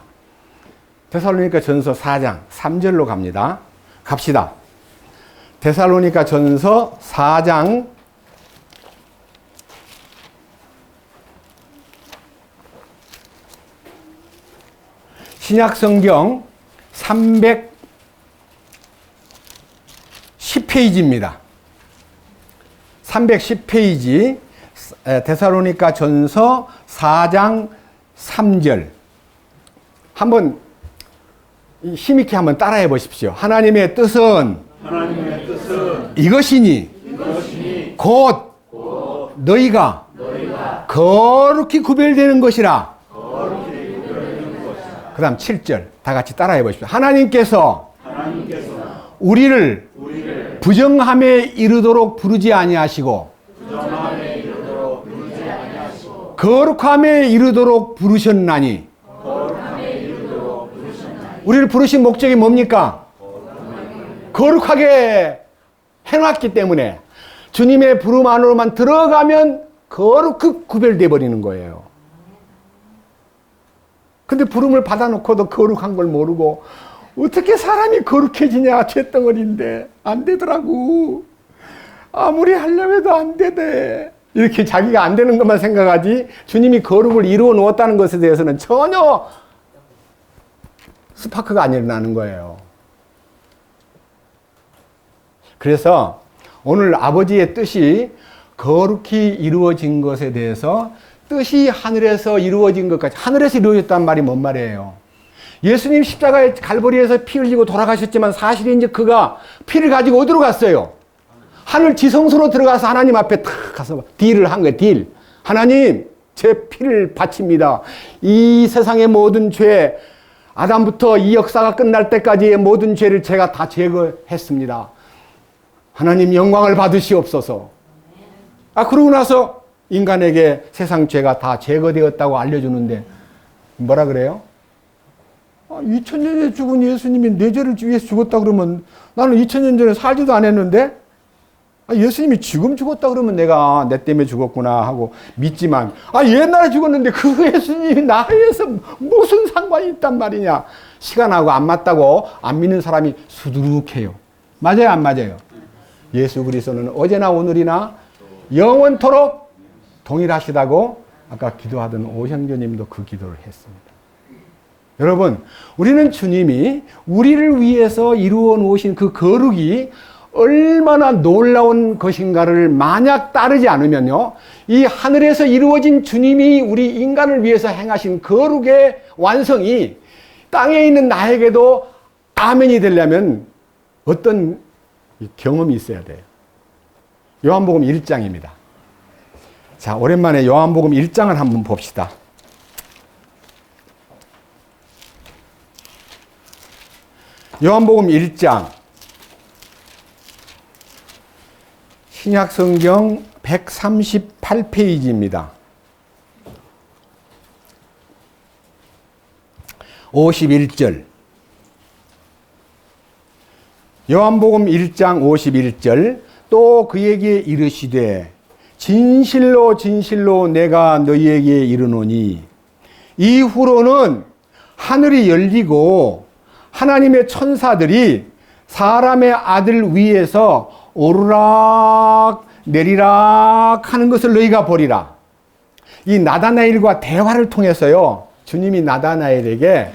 데살로니가 전서 4장 3절로 갑니다. 갑시다. 데살로니가 전서 4장 신약성경 310페이지입니다. 310페이지 데살로니가 전서 4장 3절 한번 힘있게 한번 따라해 보십시오. 하나님의 뜻은 이것이니 곧 너희가 거룩히 구별되는 것이라. 그 다음 7절 다 같이 따라해 보십시오. 하나님께서 우리를 부정함에 이르도록 부르지 아니하시고 거룩함에 이르도록 부르셨나니. 우리를 부르신 목적이 뭡니까? 거룩하게 해놨기 때문에 주님의 부름 안으로만 들어가면 거룩히 구별돼 버리는 거예요. 근데 부름을 받아놓고도 거룩한 걸 모르고 어떻게 사람이 거룩해지냐. 죄덩어리인데 안 되더라고. 아무리 하려고 해도 안 되대. 이렇게 자기가 안 되는 것만 생각하지 주님이 거룩을 이루어 놓았다는 것에 대해서는 전혀 스파크가 안 일어나는 거예요. 그래서 오늘 아버지의 뜻이 거룩히 이루어진 것에 대해서 뜻이 하늘에서 이루어진 것까지, 하늘에서 이루어졌다는 말이 뭔 말이에요? 예수님 십자가에 갈보리에서 피 흘리고 돌아가셨지만 사실은 이제 그가 피를 가지고 어디로 갔어요? 하늘 지성소로 들어가서 하나님 앞에 탁 가서 딜을 한 거예요. 딜. 하나님, 제 피를 바칩니다. 이 세상의 모든 죄, 아담부터 이 역사가 끝날 때까지의 모든 죄를 제가 다 제거했습니다. 하나님 영광을 받으시옵소서. 그러고 나서 인간에게 세상 죄가 다 제거되었다고 알려주는데 뭐라 그래요? 2000년 전에 죽은 예수님이 내 죄를 위해서 죽었다 그러면 나는 2000년 전에 살지도 안 했는데? 예수님이 지금 죽었다 그러면 내가 내 때문에 죽었구나 하고 믿지만, 옛날에 죽었는데 그 예수님이 나에서 무슨 상관이 있단 말이냐. 시간하고 안 맞다고 안 믿는 사람이 수두룩해요. 맞아요, 안 맞아요? 예수 그리스도는 어제나 오늘이나 영원토록 동일하시다고 아까 기도하던 오형제님도 그 기도를 했습니다. 여러분, 우리는 주님이 우리를 위해서 이루어 놓으신 그 거룩이 얼마나 놀라운 것인가를 만약 따르지 않으면요, 이 하늘에서 이루어진 주님이 우리 인간을 위해서 행하신 거룩의 완성이 땅에 있는 나에게도 아멘이 되려면 어떤 경험이 있어야 돼요. 요한복음 1장입니다. 자, 오랜만에 요한복음 1장을 한번 봅시다. 요한복음 1장 신약성경 138페이지입니다. 51절. 요한복음 1장 51절. 또 그에게 이르시되 진실로 진실로 내가 너희에게 이르노니 이후로는 하늘이 열리고 하나님의 천사들이 사람의 아들 위에서 오르락 내리락 하는 것을 너희가 보리라. 이 나다나엘과 대화를 통해서요, 주님이 나다나엘에게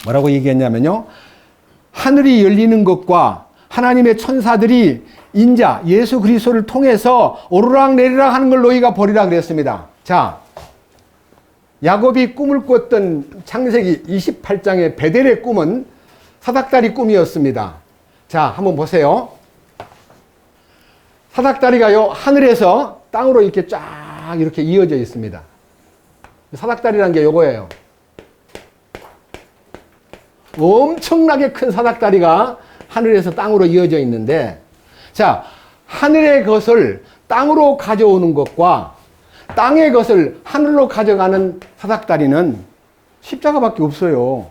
뭐라고 얘기했냐면요, 하늘이 열리는 것과 하나님의 천사들이 인자 예수 그리스도를 통해서 오르락 내리락 하는 걸 너희가 보리라 그랬습니다. 자, 야곱이 꿈을 꿨던 창세기 28장의 베델의 꿈은 사닥다리 꿈이었습니다. 자, 한번 보세요. 사닥다리가요, 하늘에서 땅으로 이렇게 쫙 이렇게 이어져 있습니다. 사닥다리라는 게 요거예요. 엄청나게 큰 사닥다리가 하늘에서 땅으로 이어져 있는데, 자, 하늘의 것을 땅으로 가져오는 것과 땅의 것을 하늘로 가져가는 사닥다리는 십자가밖에 없어요.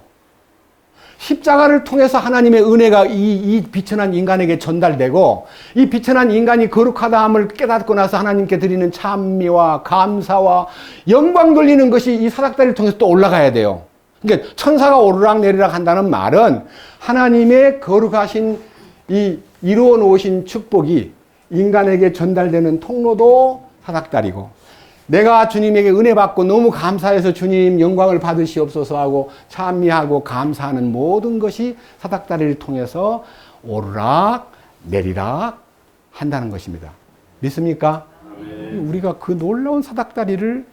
십자가를 통해서 하나님의 은혜가 이 비천한 인간에게 전달되고, 이 비천한 인간이 거룩하다함을 깨닫고 나서 하나님께 드리는 찬미와 감사와 영광 돌리는 것이 이 사닥다리를 통해서 또 올라가야 돼요. 그러니까 천사가 오르락 내리락 한다는 말은 하나님의 거룩하신 이 이루어 놓으신 축복이 인간에게 전달되는 통로도 사닥다리고, 내가 주님에게 은혜 받고 너무 감사해서 주님 영광을 받으시옵소서 하고 찬미하고 감사하는 모든 것이 사닥다리를 통해서 오르락 내리락 한다는 것입니다. 믿습니까? 우리가 그 놀라운 사닥다리를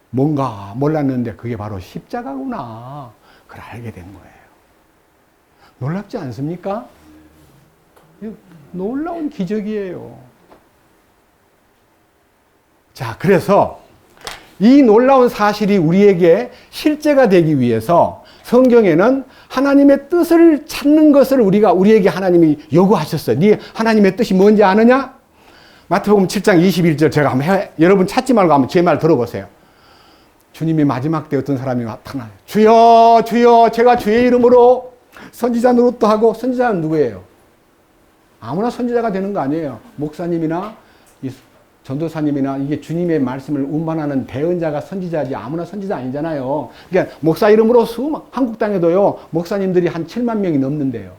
뭔가 몰랐는데 그게 바로 십자가구나, 그걸 알게 된 거예요. 놀랍지 않습니까? 놀라운 기적이에요. 자, 그래서 이 놀라운 사실이 우리에게 실제가 되기 위해서 성경에는 하나님의 뜻을 찾는 것을 우리에게 하나님이 요구하셨어요. 네 하나님의 뜻이 뭔지 아느냐? 마태복음 7장 21절 제가 한번 여러분 찾지 말고 한번 제 말 들어보세요. 주님이 마지막 때 어떤 사람이 나타나요. 주여 주여 제가 주의 이름으로 선지자 노릇도 하고. 선지자는 누구예요? 아무나 선지자가 되는 거 아니에요. 목사님이나 전도사님이나 이게 주님의 말씀을 운반하는 대언자가 선지자지 아무나 선지자 아니잖아요. 그러니까 목사 이름으로 한국 땅에도요, 목사님들이 한 7만 명이 넘는데요.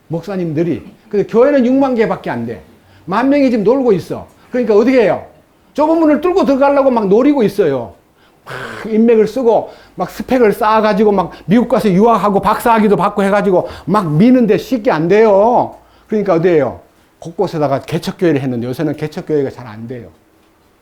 목사님들이. 근데 교회는 6만 개밖에 안 돼. 10,000명이 지금 놀고 있어. 그러니까 어떻게 해요? 좁은 문을 뚫고 들어가려고 막 노리고 있어요. 막 인맥을 쓰고 막 스펙을 쌓아가지고 막 미국 가서 유학하고 박사학위도 받고 해가지고 막 미는데 쉽게 안 돼요. 그러니까 어디에요? 곳곳에다가 개척교회를 했는데 요새는 개척교회가 잘 안 돼요.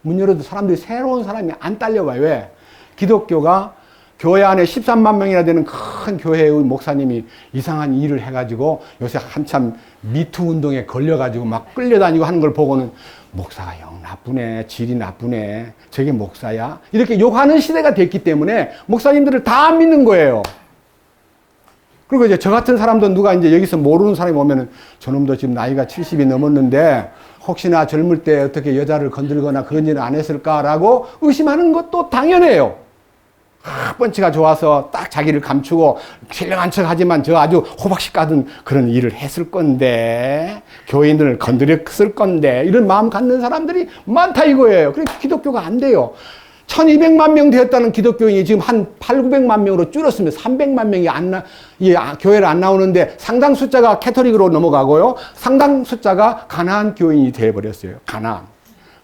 문 열어도 사람들이 새로운 사람이 안 딸려와요. 왜? 기독교가 교회 안에 13만 명이나 되는 큰 교회의 목사님이 이상한 일을 해가지고 요새 한참 미투 운동에 걸려가지고 막 끌려다니고 하는 걸 보고는 목사가 영 나쁘네, 질이 나쁘네, 저게 목사야? 이렇게 욕하는 시대가 됐기 때문에 목사님들을 다 안 믿는 거예요. 그리고 이제 저 같은 사람도 누가 이제 여기서 모르는 사람이 오면은 저놈도 지금 나이가 70이 넘었는데 혹시나 젊을 때 어떻게 여자를 건들거나 그런 일을 안 했을까라고 의심하는 것도 당연해요. 펀치가 좋아서 딱 자기를 감추고 신령한 척 하지만 저 아주 호박씨 까든 그런 일을 했을 건데, 교인들을 건드렸을 건데, 이런 마음 갖는 사람들이 많다 이거예요. 그러니까 기독교가 안 돼요. 1200만 명 되었다는 기독교인이 지금 한 800~900만 명으로 줄었으면 300만 명이 교회를 안 나오는데, 상당 숫자가 캐토릭으로 넘어가고요. 상당 숫자가 가나안 교인이 되어버렸어요.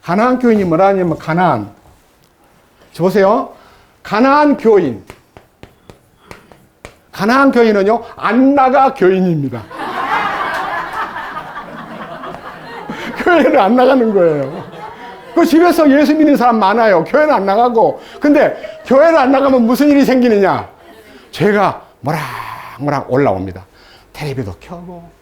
가나안 교인이 뭐라냐면, 보세요. 가나안 교인은요, 안 나가 교인입니다. 교회를 안 나가는 거예요. 그 집에서 예수 믿는 사람 많아요. 교회는 안 나가고. 근데 교회를 안 나가면 무슨 일이 생기느냐? 죄가 모락모락 올라옵니다. 텔레비도 켜고,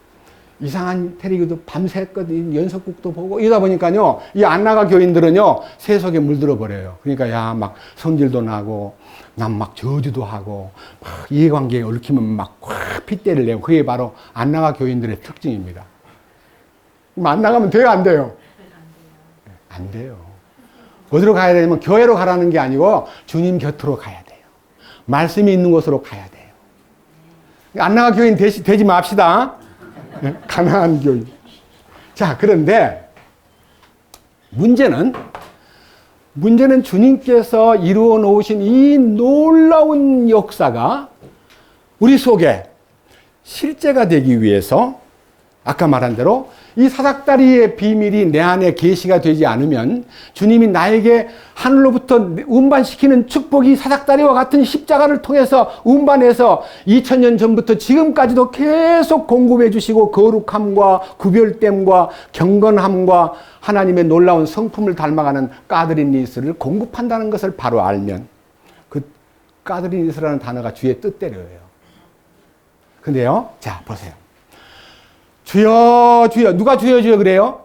이상한 텔레비도 밤새거든 연속극도 보고, 이러다 보니까요, 이 안 나가 교인들은요, 세속에 물들어 버려요. 그러니까 막 성질도 나고, 난 막 저주도 하고, 막 이해관계에 얽히면 막 핏대를 내고, 그게 바로 안 나가 교인들의 특징입니다. 안 나가면 돼요, 안 돼요? 안 돼요. 어디로 가야 되냐면, 교회로 가라는 게 아니고 주님 곁으로 가야 돼요. 말씀이 있는 곳으로 가야 돼요. 안 나가 교인 되지 맙시다. 가나안 교인. 자, 그런데 문제는 주님께서 이루어 놓으신 이 놀라운 역사가 우리 속에 실제가 되기 위해서, 아까 말한 대로 이 사닥다리의 비밀이 내 안에 계시가 되지 않으면, 주님이 나에게 하늘로부터 운반시키는 축복이 사닥다리와 같은 십자가를 통해서 운반해서 2000년 전부터 지금까지도 계속 공급해 주시고, 거룩함과 구별됨과 경건함과 하나님의 놀라운 성품을 닮아가는 까드리니스를 공급한다는 것을 바로 알면, 그 까드리니스라는 단어가 주의 뜻대로예요. 근데요, 자, 보세요. 주여, 주여. 누가 주여, 주여 그래요?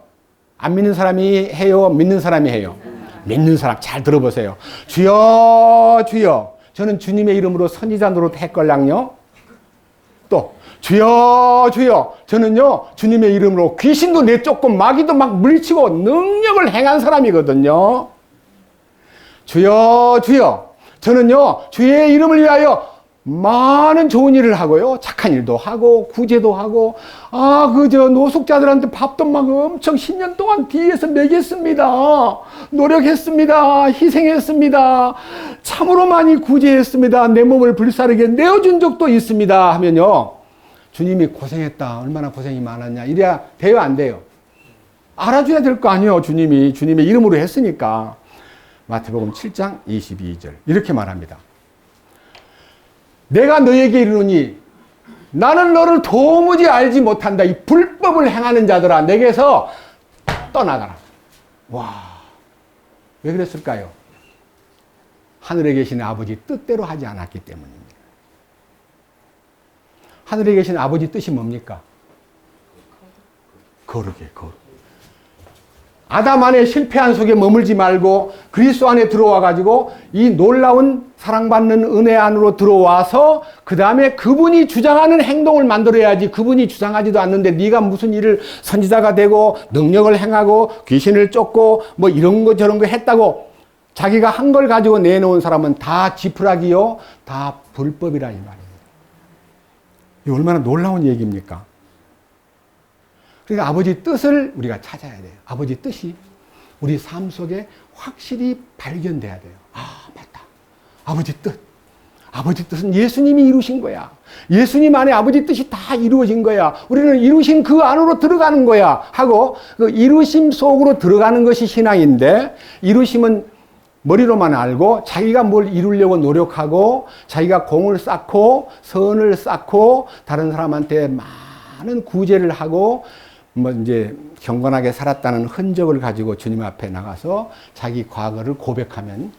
안 믿는 사람이 해요? 믿는 사람이 해요? 믿는 사람. 잘 들어보세요. 주여, 주여. 저는 주님의 이름으로 선지자 노릇 했걸랑요. 또, 주여, 주여. 저는요, 주님의 이름으로 귀신도 내쫓고 마귀도 막 물리치고 능력을 행한 사람이거든요. 주여, 주여. 저는요, 주의 이름을 위하여 많은 좋은 일을 하고요. 착한 일도 하고, 구제도 하고, 노숙자들한테 밥도 막 엄청 10년 동안 뒤에서 먹였습니다. 노력했습니다. 희생했습니다. 참으로 많이 구제했습니다. 내 몸을 불사르게 내어준 적도 있습니다. 하면요, 주님이 고생했다. 얼마나 고생이 많았냐. 이래야 돼요, 안 돼요? 알아줘야 될 거 아니에요. 주님이 주님의 이름으로 했으니까. 마태복음 7장 22절 이렇게 말합니다. 내가 너에게 이르노니 나는 너를 도무지 알지 못한다. 이 불법을 행하는 자들아, 내게서 떠나가라. 와, 왜 그랬을까요? 하늘에 계신 아버지 뜻대로 하지 않았기 때문입니다. 하늘에 계신 아버지 뜻이 뭡니까? 거룩해, 거룩. 아담 안에 실패한 속에 머물지 말고 그리스도 안에 들어와가지고 이 놀라운 사랑받는 은혜 안으로 들어와서 그 다음에 그분이 주장하는 행동을 만들어야지. 그분이 주장하지도 않는데 네가 무슨 일을 선지자가 되고 능력을 행하고 귀신을 쫓고 뭐 이런 거 저런 거 했다고 자기가 한 걸 가지고 내놓은 사람은 다 지푸라기요, 다 불법이라 이 말입니다. 이 얼마나 놀라운 얘기입니까? 그러니까 아버지 뜻을 우리가 찾아야 돼요. 아버지 뜻이 우리 삶 속에 확실히 발견돼야 돼요. 아, 맞다. 아버지 뜻. 아버지 뜻은 예수님이 이루신 거야. 예수님 안에 아버지 뜻이 다 이루어진 거야. 우리는 이루신 그 안으로 들어가는 거야. 하고 그 이루심 속으로 들어가는 것이 신앙인데, 이루심은 머리로만 알고 자기가 뭘 이루려고 노력하고 자기가 공을 쌓고 선을 쌓고 다른 사람한테 많은 구제를 하고 뭐 이제 경건하게 살았다는 흔적을 가지고 주님 앞에 나가서 자기 과거를 고백하면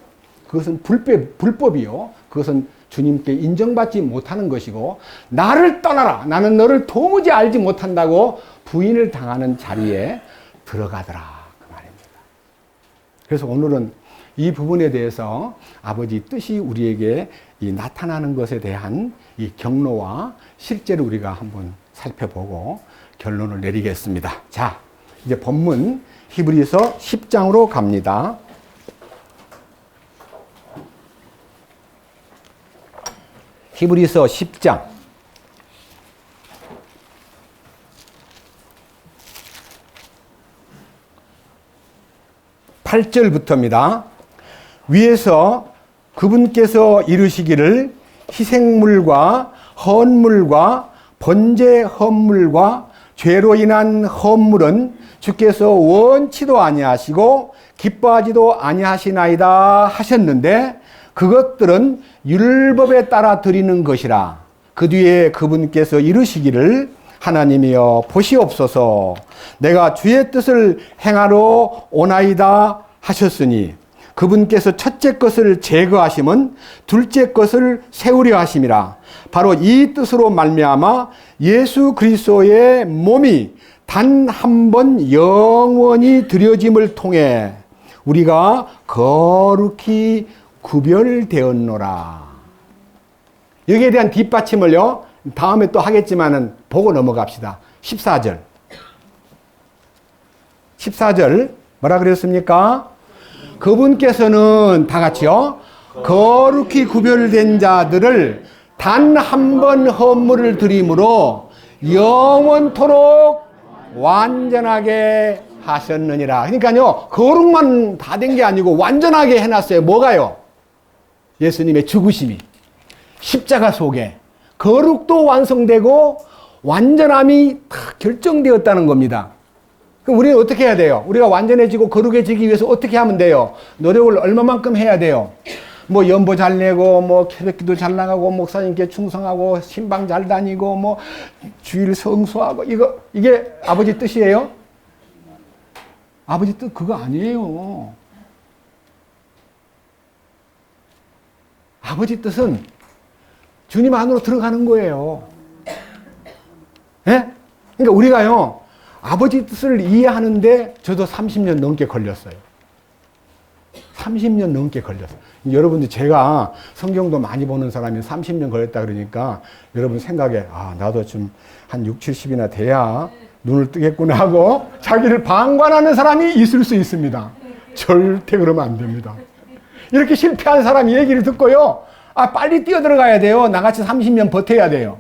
그것은 불법이요. 그것은 주님께 인정받지 못하는 것이고, 나를 떠나라. 나는 너를 도무지 알지 못한다고 부인을 당하는 자리에 들어가더라. 그 말입니다. 그래서 오늘은 이 부분에 대해서 아버지 뜻이 우리에게 이 나타나는 것에 대한 이 경로와 실제로 우리가 한번 살펴보고 결론을 내리겠습니다. 자, 이제 본문 히브리서 10장으로 갑니다. 히브리서 10장 8절부터입니다. 위에서 그분께서 이르시기를 희생물과 헌물과 번제 헌물과 죄로 인한 헌물은 주께서 원치도 아니하시고 기뻐하지도 아니하시나이다 하셨는데 그것들은 율법에 따라 드리는 것이라. 그 뒤에 그분께서 이르시기를 하나님이여 보시옵소서 내가 주의 뜻을 행하러 오나이다 하셨으니 그분께서 첫째 것을 제거하심은 둘째 것을 세우려 하심이라. 바로 이 뜻으로 말미암아 예수 그리스도의 몸이 단 한 번 영원히 드려짐을 통해 우리가 거룩히 구별되었노라. 여기에 대한 뒷받침을요 다음에 또 하겠지만은 보고 넘어갑시다. 14절 뭐라 그랬습니까? 그분께서는 다 같이요 거룩히 구별된 자들을 단 한 번 헌물을 드림으로 영원토록 완전하게 하셨느니라. 그러니까요 거룩만 다 된 게 아니고 완전하게 해놨어요. 뭐가요? 예수님의 죽으심이 십자가 속에 거룩도 완성되고 완전함이 다 결정되었다는 겁니다. 그럼 우리는 어떻게 해야 돼요? 우리가 완전해지고 거룩해지기 위해서 어떻게 하면 돼요? 노력을 얼마만큼 해야 돼요? 뭐 연보 잘 내고 뭐 새벽기도 잘 나가고 목사님께 충성하고 신방 잘 다니고 뭐 주일 성수하고 이게 아버지 뜻이에요? 아버지 뜻 그거 아니에요. 아버지 뜻은 주님 안으로 들어가는 거예요. 예? 그러니까 우리가요 아버지 뜻을 이해하는데 저도 30년 넘게 걸렸어요. 30년 넘게 걸렸어요. 여러분들 제가 성경도 많이 보는 사람이 30년 걸렸다 그러니까 여러분 생각에 나도 좀 한 6, 70이나 돼야 눈을 뜨겠구나 하고 자기를 방관하는 사람이 있을 수 있습니다. 절대 그러면 안 됩니다. 이렇게 실패한 사람 얘기를 듣고요. 빨리 뛰어들어가야 돼요. 나같이 30년 버텨야 돼요.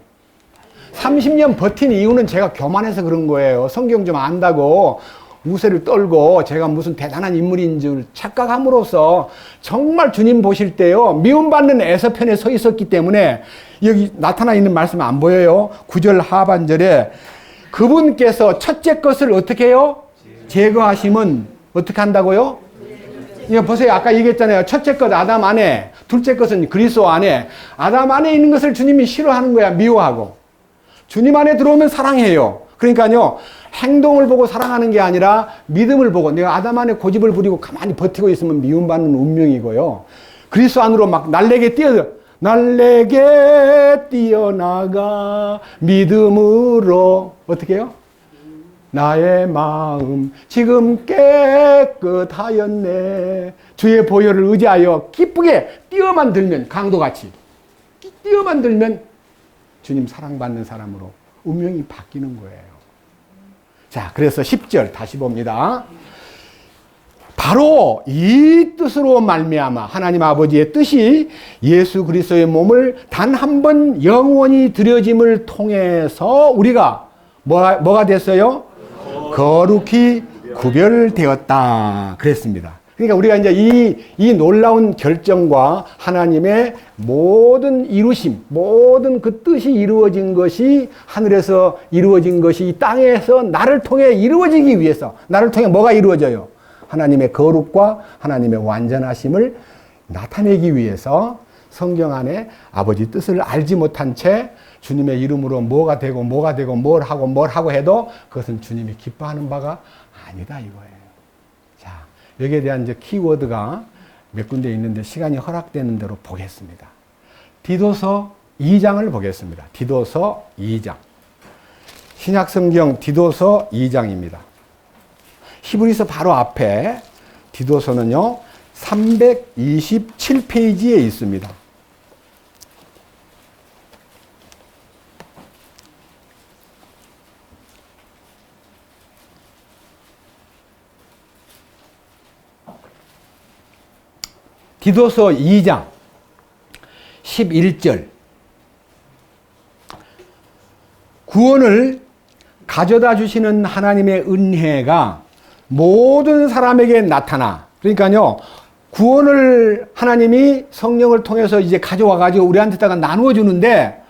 30년 버틴 이유는 제가 교만해서 그런 거예요. 성경 좀 안다고 우세를 떨고 제가 무슨 대단한 인물인 줄 착각함으로써 정말 주님 보실 때요 미움받는 에서편에 서 있었기 때문에 여기 나타나 있는 말씀 안 보여요? 9절 하반절에 그분께서 첫째 것을 어떻게 해요? 제거하시면 어떻게 한다고요? 이거 보세요. 아까 얘기했잖아요. 첫째 것 아담 안에, 둘째 것은 그리스도 안에. 아담 안에 있는 것을 주님이 싫어하는 거야. 미워하고. 주님 안에 들어오면 사랑해요. 그러니까요. 행동을 보고 사랑하는 게 아니라 믿음을 보고 내가 아담 안에 고집을 부리고 가만히 버티고 있으면 미움받는 운명이고요. 그리스도 안으로 막 날래게 뛰어나가 믿음으로 어떻게 해요? 나의 마음 지금 깨끗하였네. 주의 보혈을 의지하여 기쁘게 뛰어만 들면 강도같이 뛰어만 들면 주님 사랑받는 사람으로 운명이 바뀌는 거예요. 자, 그래서 10절 다시 봅니다. 바로 이 뜻으로 말미암아 하나님 아버지의 뜻이 예수 그리스도의 몸을 단 한 번 영원히 드려짐을 통해서 우리가 뭐가 됐어요? 거룩히 구별되었다 그랬습니다. 그러니까 우리가 이제 이 놀라운 결정과 하나님의 모든 이루심, 모든 그 뜻이 이루어진 것이 하늘에서 이루어진 것이 이 땅에서 나를 통해 이루어지기 위해서 나를 통해 뭐가 이루어져요? 하나님의 거룩과 하나님의 완전하심을 나타내기 위해서 성경 안에 아버지 뜻을 알지 못한 채 주님의 이름으로 뭐가 되고 뭘 하고 해도 그것은 주님이 기뻐하는 바가 아니다 이거예요. 자, 여기에 대한 이제 키워드가 몇 군데 있는데 시간이 허락되는 대로 보겠습니다. 디도서 2장을 보겠습니다. 디도서 2장. 신약성경 디도서 2장입니다. 히브리서 바로 앞에 디도서는요 327페이지에 있습니다. 디도서 2장 11절 구원을 가져다 주시는 하나님의 은혜가 모든 사람에게 나타나. 그러니까요, 구원을 하나님이 성령을 통해서 이제 가져와 가지고 우리한테다가 나누어 주는데,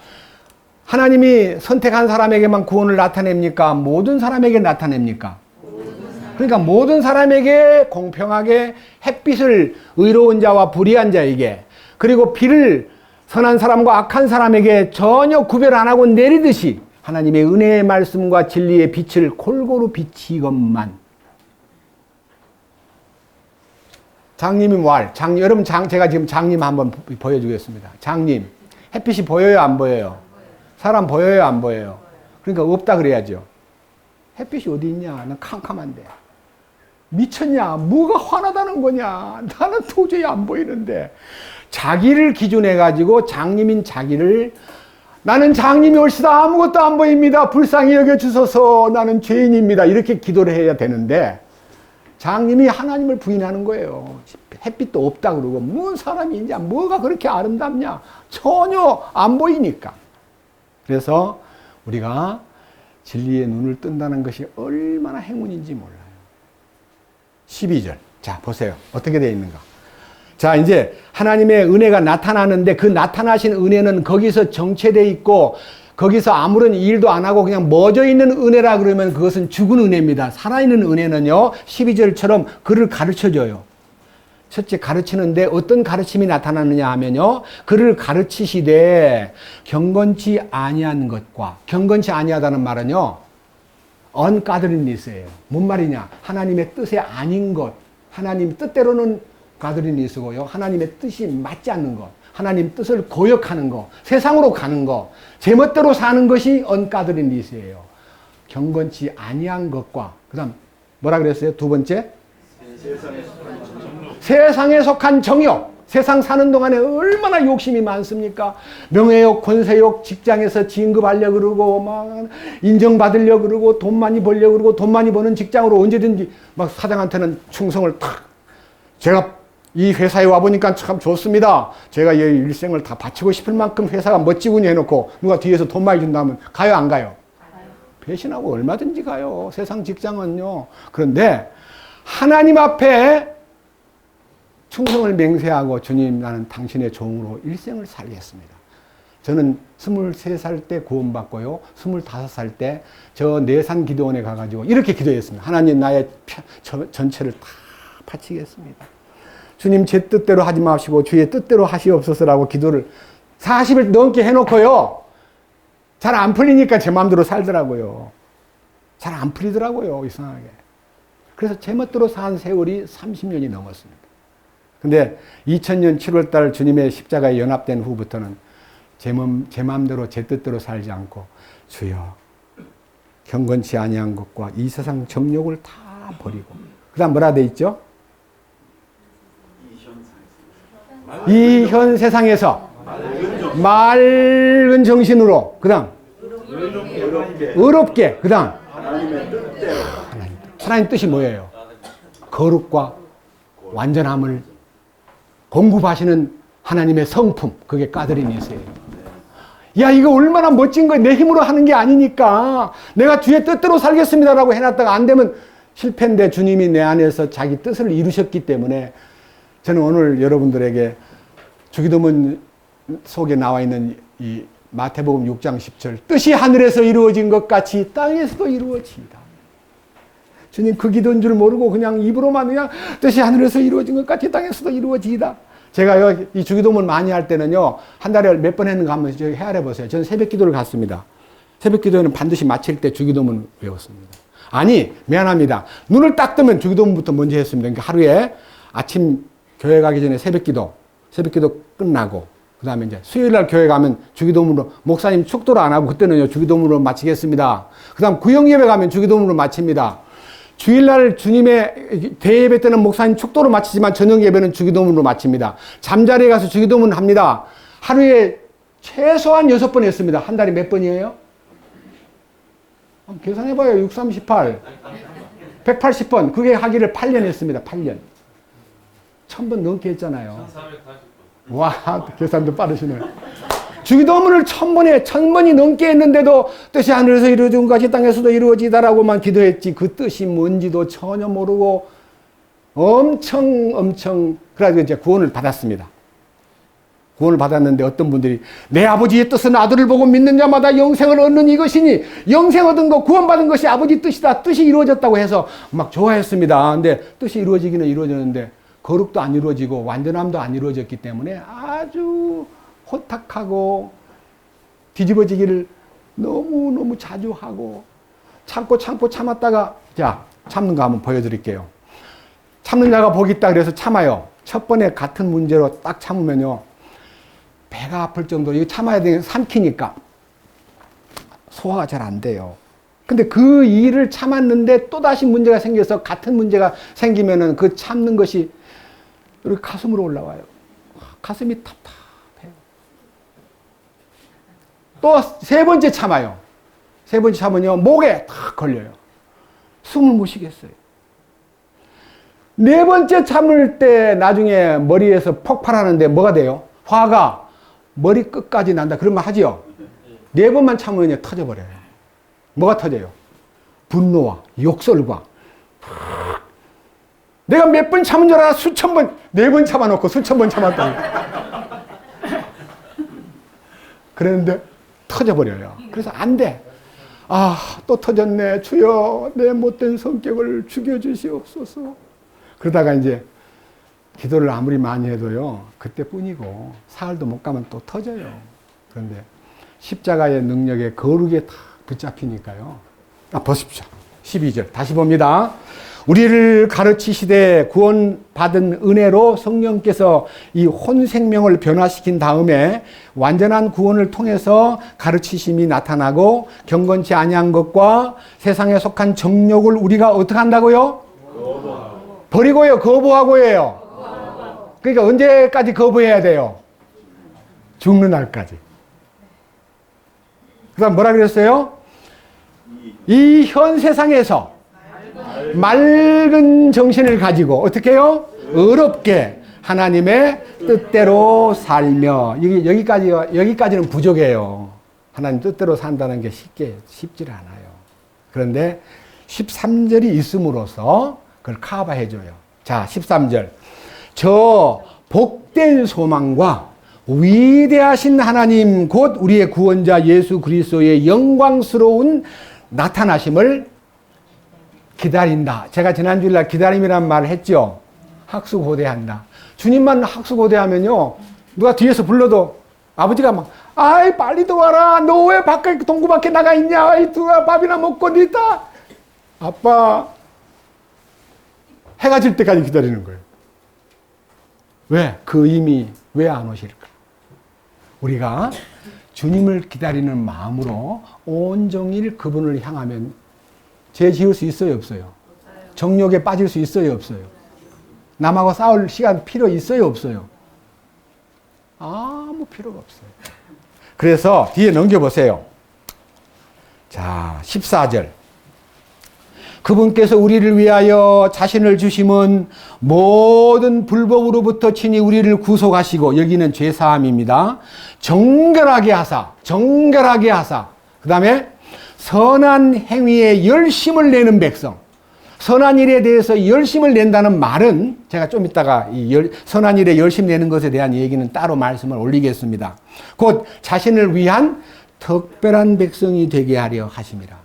하나님이 선택한 사람에게만 구원을 나타냅니까? 모든 사람에게 나타냅니까? 그러니까 모든 사람에게 공평하게 햇빛을 의로운 자와 불의한 자에게, 그리고 비를 선한 사람과 악한 사람에게 전혀 구별 안 하고 내리듯이 하나님의 은혜의 말씀과 진리의 빛을 골고루 비치건만. 장님이 여러분 제가 지금 장님 한번 보여주겠습니다. 장님, 햇빛이 보여요, 안 보여요? 사람 보여요, 안 보여요? 그러니까 없다 그래야죠. 햇빛이 어디 있냐? 난 캄캄한데. 미쳤냐? 뭐가 환하다는 거냐? 나는 도저히 안 보이는데. 자기를 기준해 가지고 장님인 자기를, 나는 장님이 올시다 아무것도 안 보입니다. 불쌍히 여겨주소서. 나는 죄인입니다. 이렇게 기도를 해야 되는데, 장님이 하나님을 부인하는 거예요. 햇빛도 없다 그러고, 뭔 사람이냐? 뭐가 그렇게 아름답냐? 전혀 안 보이니까. 그래서 우리가 진리의 눈을 뜬다는 것이 얼마나 행운인지 몰라요. 12절. 자, 보세요. 어떻게 되어 있는가. 자, 이제 하나님의 은혜가 나타나는데, 그 나타나신 은혜는 거기서 정체되어 있고, 거기서 아무런 일도 안 하고 그냥 멎어 있는 은혜라 그러면 그것은 죽은 은혜입니다. 살아있는 은혜는요, 12절처럼 그를 가르쳐줘요. 첫째, 가르치는데 어떤 가르침이 나타나느냐 하면요, 그를 가르치시되 경건치 아니한 것과, 경건치 아니하다는 말은요, ungodliness예요. 뭔 말이냐? 하나님의 뜻이 아닌 것, 하나님 뜻대로는 godliness고요, 하나님의 뜻이 맞지 않는 것, 하나님 뜻을 거역하는 것, 세상으로 가는 것, 제멋대로 사는 것이 ungodliness예요. 경건치 아니한 것과, 그 다음 뭐라 그랬어요? 두 번째, 세상에 속한 정욕. 세상 사는 동안에 얼마나 욕심이 많습니까? 명예욕, 권세욕, 직장에서 진급하려고 그러고, 막 인정받으려고 그러고, 돈 많이 벌려고 그러고, 돈 많이 버는 직장으로 언제든지 막 사장한테는 충성을 탁. 제가 이 회사에 와보니까 참 좋습니다. 제가 이 일생을 다 바치고 싶을 만큼 회사가 멋지군요 해놓고, 누가 뒤에서 돈 많이 준다면 가요, 안 가요? 배신하고 얼마든지 가요. 세상 직장은요. 그런데 하나님 앞에 충성을 맹세하고, 주님, 나는 당신의 종으로 일생을 살겠습니다. 저는 23살 때 구원받고요, 25살 때 저 내산 기도원에 가가지고 이렇게 기도했습니다. 하나님, 나의 전체를 다 바치겠습니다. 주님, 제 뜻대로 하지 마시고 주의 뜻대로 하시옵소서라고 기도를 40일 넘게 해놓고요, 잘 안 풀리니까 제 마음대로 살더라고요. 잘 안 풀리더라고요, 이상하게. 그래서 제 멋대로 산 세월이 30년이 넘었습니다. 근데 2000년 7월달 주님의 십자가에 연합된 후부터는 제 마음대로 제 뜻대로 살지 않고, 주여, 경건치 아니한 것과 이 세상 정욕을 다 버리고, 그 다음 뭐라 돼 있죠? 이 현 세상에서 맑은 정신으로, 그 다음 의롭게, 그 다음 하나님 뜻이 뭐예요? 거룩과 완전함을 공급하시는 하나님의 성품, 그게 까드리니스예요. 야, 이거 얼마나 멋진 거예요. 내 힘으로 하는 게 아니니까. 내가 주의 뜻대로 살겠습니다라고 해놨다가 안 되면 실패인데, 주님이 내 안에서 자기 뜻을 이루셨기 때문에, 저는 오늘 여러분들에게 주기도문 속에 나와 있는 이 마태복음 6장 10절, 뜻이 하늘에서 이루어진 것 같이 땅에서도 이루어지이다. 주님, 그 기도인 줄 모르고 그냥 입으로만 그냥 뜻이 하늘에서 이루어진 것 같이 땅에서도 이루어지이다. 제가 이 주기도문 많이 할 때는요, 한 달에 몇 번 했는가 한번 헤아려 보세요. 저는 새벽 기도를 갔습니다. 새벽 기도는 반드시 마칠 때 주기도문 외웠습니다. 아니, 미안합니다. 눈을 딱 뜨면 주기도문부터 먼저 했습니다. 그러니까 하루에 아침 교회 가기 전에 새벽 기도 끝나고, 그 다음에 이제 수요일 날 교회 가면 주기도문으로, 목사님 축도를 안 하고 그때는요, 주기도문으로 마치겠습니다. 그 다음 구역 예배 가면 주기도문으로 마칩니다. 주일날 주님의 대예배 때는 목사님 축도로 마치지만 저녁 예배는 주기도문으로 마칩니다. 잠자리에 가서 주기도문 합니다. 하루에 최소한 6번 했습니다. 한 달에 몇 번이에요? 계산해봐요. 6, 38. 180번. 그게 하기를 8년 했습니다. 8년. 1000번 넘게 했잖아요. 1440번. 와, 계산도 빠르시네. 주기도문을 1000번이 넘게 했는데도 뜻이 하늘에서 이루어진 것이 땅에서도 이루어지다라고만 기도했지 그 뜻이 뭔지도 전혀 모르고 엄청 그래가지고 이제 구원을 받았습니다. 구원을 받았는데 어떤 분들이 내 아버지의 뜻은 아들을 보고 믿는 자마다 영생을 얻는 이것이니 영생 얻은 거 구원받은 것이 아버지 뜻이다. 뜻이 이루어졌다고 해서 막 좋아했습니다. 근데 뜻이 이루어지기는 이루어졌는데 거룩도 안 이루어지고 완전함도 안 이루어졌기 때문에 아주 호탁하고 뒤집어지기를 너무너무 자주 하고 참고 참았다가 자 참는 거 한번 보여드릴게요. 참는 자가 복이 있다 그래서 참아요. 첫 번에 같은 문제로 딱 참으면요. 배가 아플 정도로 이거 참아야 되는 삼키니까 소화가 잘 안 돼요. 근데 그 일을 참았는데 또다시 문제가 생겨서 같은 문제가 생기면은 그 참는 것이 이렇게 가슴으로 올라와요. 가슴이 답답해요. 또 세 번째 참아요. 세 번째 참으면요. 목에 탁 걸려요. 숨을 못 쉬겠어요. 네 번째 참을 때 나중에 머리에서 폭발하는데 뭐가 돼요? 화가 머리 끝까지 난다. 그러면 하지요? 네 번만 참으면 터져버려요. 뭐가 터져요? 분노와 욕설과. 내가 몇 번 참은 줄 알아? 수천 번, 네 번 참아놓고 수천 번 참았다. 그랬는데 터져버려요. 그래서 안 돼. 아, 또 터졌네. 주여, 내 못된 성격을 죽여주시옵소서. 그러다가 이제 기도를 아무리 많이 해도요, 그때뿐이고, 사흘도 못 가면 또 터져요. 그런데 십자가의 능력에 거룩에 다 붙잡히니까요. 보십시오. 12절. 다시 봅니다. 우리를 가르치시되 구원받은 은혜로 성령께서 이 혼생명을 변화시킨 다음에 완전한 구원을 통해서 가르치심이 나타나고 경건치 아니한 것과 세상에 속한 정욕을 우리가 어떻게 한다고요? 버리고요. 거부하고예요. 그러니까 언제까지 거부해야 돼요? 죽는 날까지. 그 다음 뭐라 그랬어요? 이 현 세상에서 맑은 정신을 가지고 어떻게 해요? 의롭게 하나님의 뜻대로 살며 여기까지는 부족해요. 하나님 뜻대로 산다는 게 쉽지 않아요. 그런데 13절이 있음으로써 그걸 커버해 줘요. 자, 13절. 저 복된 소망과 위대하신 하나님 곧 우리의 구원자 예수 그리스도의 영광스러운 나타나심을 기다린다. 제가 지난주일날 기다림이란 말을 했죠. 학수고대한다. 주님만 학수고대하면요. 누가 뒤에서 불러도 아버지가 막 아이 빨리 들어와라. 너 왜 밖에 동구 밖에 나가 있냐. 아이 들어와 밥이나 먹고 있다. 아빠 해가 질 때까지 기다리는 거예요. 왜? 그 의미 왜 안 오실까? 우리가 주님을 기다리는 마음으로 온종일 그분을 향하면 죄 지을 수 있어요, 없어요? 정욕에 빠질 수 있어요, 없어요? 남하고 싸울 시간 필요 있어요, 없어요? 아무 필요가 없어요. 그래서 뒤에 넘겨보세요. 자, 14절. 그분께서 우리를 위하여 자신을 주심은 모든 불법으로부터 친히 우리를 구속하시고, 여기는 죄사함입니다. 정결하게 하사. 그 다음에 선한 행위에 열심을 내는 백성. 선한 일에 대해서 열심을 낸다는 말은 제가 좀 이따가 선한 일에 열심 내는 것에 대한 얘기는 따로 말씀을 올리겠습니다. 곧 자신을 위한 특별한 백성이 되게 하려 하심이라.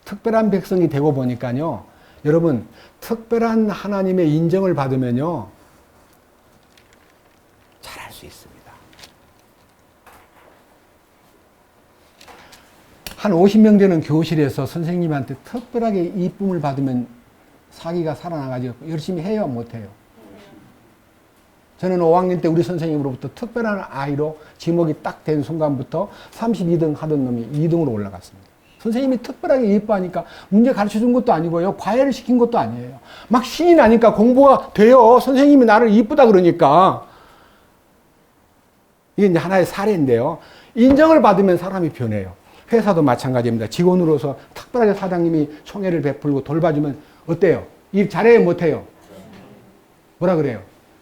특별한 백성이 되고 보니까요, 여러분, 특별한 하나님의 인정을 받으면요, 잘할 수 있습니다. 한 50명 되는 교실에서 선생님한테 특별하게 이쁨을 받으면 사기가 살아나가지고 열심히 해요, 못해요? 저는 5학년 때 우리 선생님으로부터 특별한 아이로 지목이 딱 된 순간부터 32등 하던 놈이 2등으로 올라갔습니다. 선생님이 특별하게 이뻐하니까 문제 가르쳐 준 것도 아니고요. 과외를 시킨 것도 아니에요. 막 신이 나니까 공부가 돼요. 선생님이 나를 이쁘다 그러니까. 이게 이제 하나의 사례인데요. 인정을 받으면 사람이 변해요. 회사도 마찬가지입니다. 직원으로서 특별하게 사장님이 총애를 베풀고 돌봐주면 어때요? 일 잘해요, 못해요? 뭐라 그래요?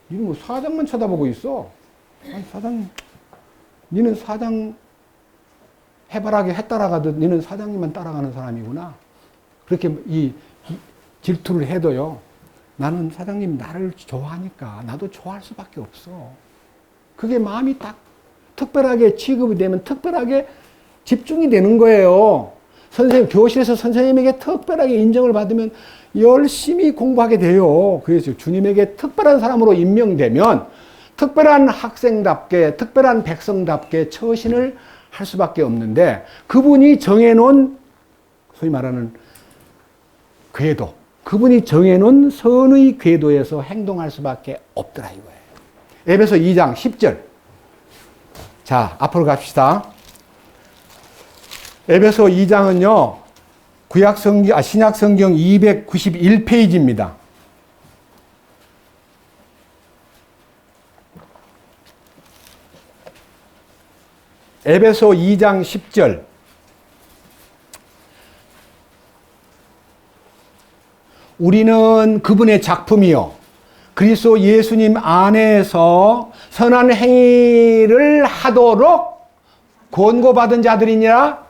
이거 뭐 사장만 쳐다보고 있어. 아니, 사장님. 니는 사장 해바라기 해 따라가듯 니는 사장님만 따라가는 사람이구나. 그렇게 이 질투를 해도요. 나는 사장님 나를 좋아하니까 나도 좋아할 수밖에 없어. 그게 마음이 딱 특별하게 취급이 되면 특별하게 집중이 되는 거예요. 선생님, 교실에서 선생님에게 특별하게 인정을 받으면 열심히 공부하게 돼요. 그래서 주님에게 특별한 사람으로 임명되면 특별한 학생답게, 특별한 백성답게 처신을 할 수밖에 없는데 그분이 정해놓은 소위 말하는 궤도, 그분이 정해놓은 선의 궤도에서 행동할 수밖에 없더라 이거예요. 에베소 2장 10절. 자, 앞으로 갑시다. 에베소 2장은요, 신약 성경 291페이지입니다. 에베소 2장 10절. 우리는 그분의 작품이요 그리스도 예수님 안에서 선한 행위를 하도록 권고받은 자들이니라.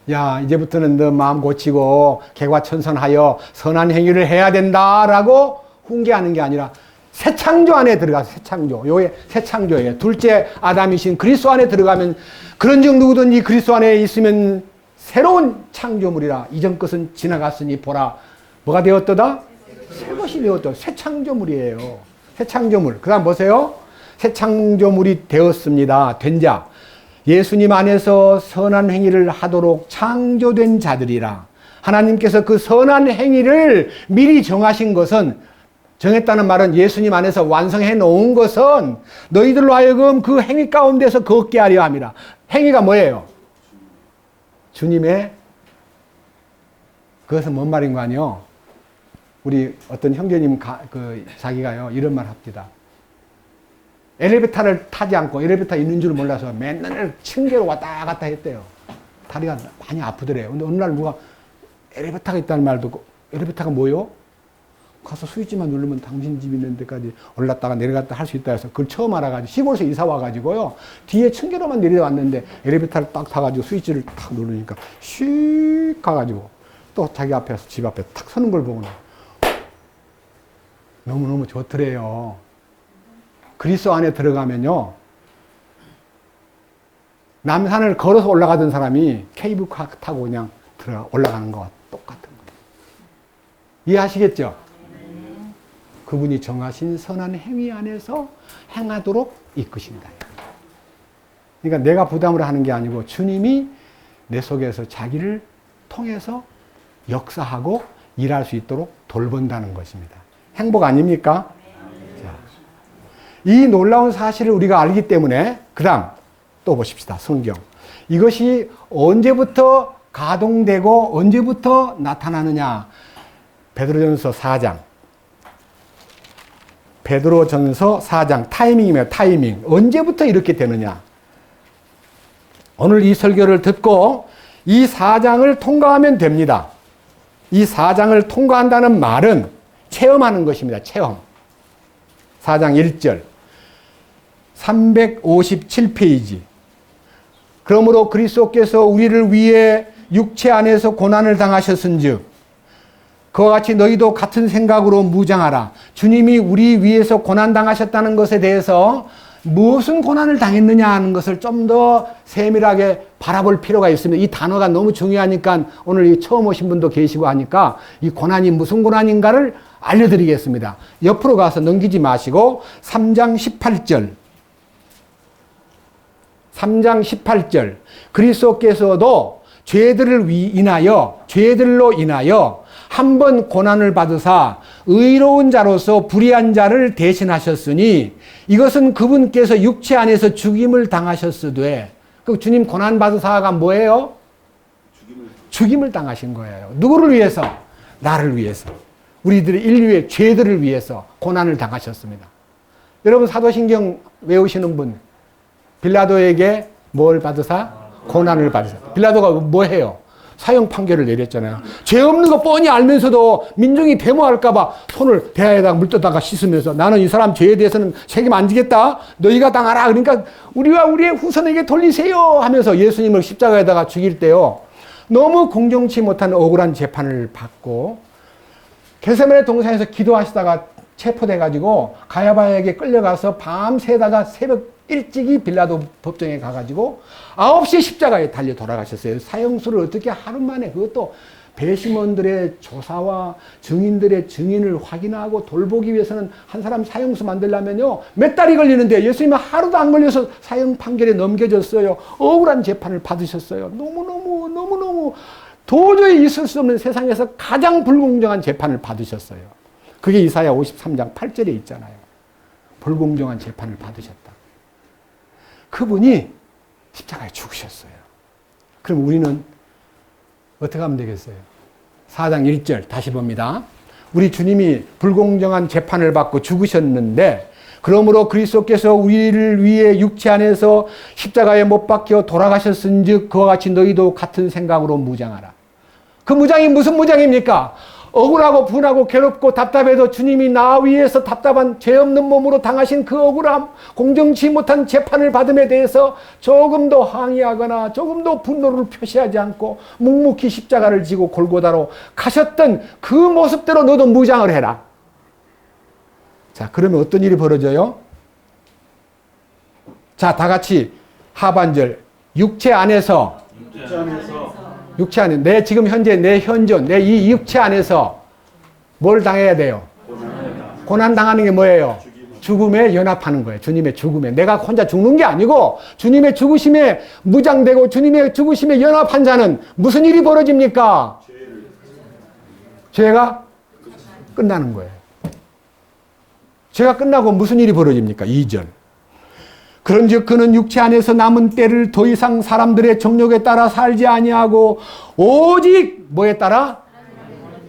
야, 이제부터는 너 마음 고치고 개과천선하여 선한 행위를 해야 된다라고 훈계하는 게 아니라 새 창조 안에 들어가서 새 창조, 요게 새 창조예요. 둘째 아담이신 그리스도 안에 들어가면 그런즉 누구든지 그리스도 안에 있으면 새로운 창조물이라. 이전 것은 지나갔으니 보라 뭐가 되었도다? 새 것이 되었다. 새 창조물이에요. 새 창조물. 그 다음 보세요. 새 창조물이 되었습니다. 된 자. 예수님 안에서 선한 행위를 하도록 창조된 자들이라. 하나님께서 그 선한 행위를 미리 정하신 것은, 정했다는 말은 예수님 안에서 완성해 놓은 것은 너희들로 하여금 그 행위 가운데서 걷게 하려 함이라. 행위가 뭐예요? 주님의, 그것은 뭔 말인 거 아니요? 우리 어떤 형제님 자기가요 이런 말 합니다. 엘리베이터를 타지 않고 엘리베이터 있는 줄 몰라서 맨날 층계로 왔다 갔다 했대요. 다리가 많이 아프더래요. 근데 어느 날 누가 엘리베이터가 있다는 말도, 엘리베이터가 뭐요? 가서 스위치만 누르면 당신 집 있는 데까지 올랐다가 내려갔다 할 수 있다 해서 그걸 처음 알아가지고 시골에서 이사 와가지고요. 뒤에 층계로만 내려왔는데 엘리베이터를 딱 타가지고 스위치를 탁 누르니까 슉 가가지고 또 자기 앞에서 집 앞에 탁 서는 걸 보고 너무너무 좋더래요. 그리스도 안에 들어가면요. 남산을 걸어서 올라가던 사람이 케이블카 타고 그냥 올라가는 거와 똑같은 거예요. 이해하시겠죠? 그분이 정하신 선한 행위 안에서 행하도록 이끄신다. 그러니까 내가 부담을 하는 게 아니고 주님이 내 속에서 자기를 통해서 역사하고 일할 수 있도록 돌본다는 것입니다. 행복 아닙니까? 자, 이 놀라운 사실을 우리가 알기 때문에 그 다음 또 보십시다. 성경. 이것이 언제부터 가동되고 언제부터 나타나느냐. 베드로전서 4장. 베드로전서 4장 타이밍이며 타이밍. 언제부터 이렇게 되느냐. 오늘 이 설교를 듣고 이 4장을 통과하면 됩니다. 이 4장을 통과한다는 말은 체험하는 것입니다. 체험. 4장 1절. 357페이지. 그러므로 그리스도께서 우리를 위해 육체 안에서 고난을 당하셨은즉 그와 같이 너희도 같은 생각으로 무장하라. 주님이 우리 위해서 고난 당하셨다는 것에 대해서 무슨 고난을 당했느냐 하는 것을 좀 더 세밀하게 바라볼 필요가 있습니다. 이 단어가 너무 중요하니까 오늘 처음 오신 분도 계시고 하니까 이 고난이 무슨 고난인가를 알려드리겠습니다. 옆으로 가서 넘기지 마시고 3장 18절. 3장 18절. 그리스도께서도 죄들로 인하여 한 번 고난을 받으사 의로운 자로서 불의한 자를 대신하셨으니 이것은 그분께서 육체 안에서 죽임을 당하셨으되, 그 주님 고난 받으사가 뭐예요? 죽임을 당하신 거예요. 누구를 위해서? 나를 위해서. 우리들의 인류의 죄들을 위해서 고난을 당하셨습니다. 여러분 사도신경 외우시는 분, 빌라도에게 뭘 받으사? 고난을 받으사. 빌라도가 뭐 해요? 사형 판결을 내렸잖아요. 죄 없는 거 뻔히 알면서도 민중이 데모할까봐 손을 대야에다가 물 떠다가 씻으면서 나는 이 사람 죄에 대해서는 책임 안 지겠다. 너희가 당하라. 그러니까 우리와 우리의 후손에게 돌리세요 하면서 예수님을 십자가에다가 죽일 때요. 너무 공정치 못한 억울한 재판을 받고 겟세마네 동산에서 기도하시다가 체포돼가지고 가야바에게 끌려가서 밤새다가 새벽 일찍이 빌라도 법정에 가가지고 9시에 십자가에 달려 돌아가셨어요. 사형수를 어떻게 하루 만에, 그것도 배심원들의 조사와 증인들의 증인을 확인하고 돌보기 위해서는 한 사람 사형수 만들려면요 몇 달이 걸리는데 예수님은 하루도 안 걸려서 사형 판결에 넘겨졌어요. 억울한 재판을 받으셨어요. 너무너무 도저히 있을 수 없는 세상에서 가장 불공정한 재판을 받으셨어요. 그게 이사야 53장 8절에 있잖아요. 불공정한 재판을 받으셨다. 그분이 십자가에 죽으셨어요. 그럼 우리는 어떻게 하면 되겠어요? 4장 1절 다시 봅니다. 우리 주님이 불공정한 재판을 받고 죽으셨는데 그러므로 그리스도께서 우리를 위해 육체 안에서 십자가에 못 박혀 돌아가셨은즉 그와 같이 너희도 같은 생각으로 무장하라. 그 무장이 무슨 무장입니까? 억울하고 분하고 괴롭고 답답해도 주님이 나 위해서 답답한 죄 없는 몸으로 당하신 그 억울함, 공정치 못한 재판을 받음에 대해서 조금도 항의하거나 조금도 분노를 표시하지 않고 묵묵히 십자가를 지고 골고다로 가셨던 그 모습대로 너도 무장을 해라. 자, 그러면 어떤 일이 벌어져요? 자, 다 같이 하반절. 육체 안에서 내 지금 현재 내 현존, 내 이 육체 안에서 뭘 당해야 돼요? 고난 당하는 게 뭐예요? 죽음에 연합하는 거예요. 주님의 죽음에. 내가 혼자 죽는 게 아니고 주님의 죽으심에 무장되고 주님의 죽으심에 연합한 자는 무슨 일이 벌어집니까? 죄가 끝나는 거예요. 죄가 끝나고 무슨 일이 벌어집니까? 2절. 그런즉 그는 육체 안에서 남은 때를 더 이상 사람들의 정욕에 따라 살지 아니하고 오직 뭐에 따라?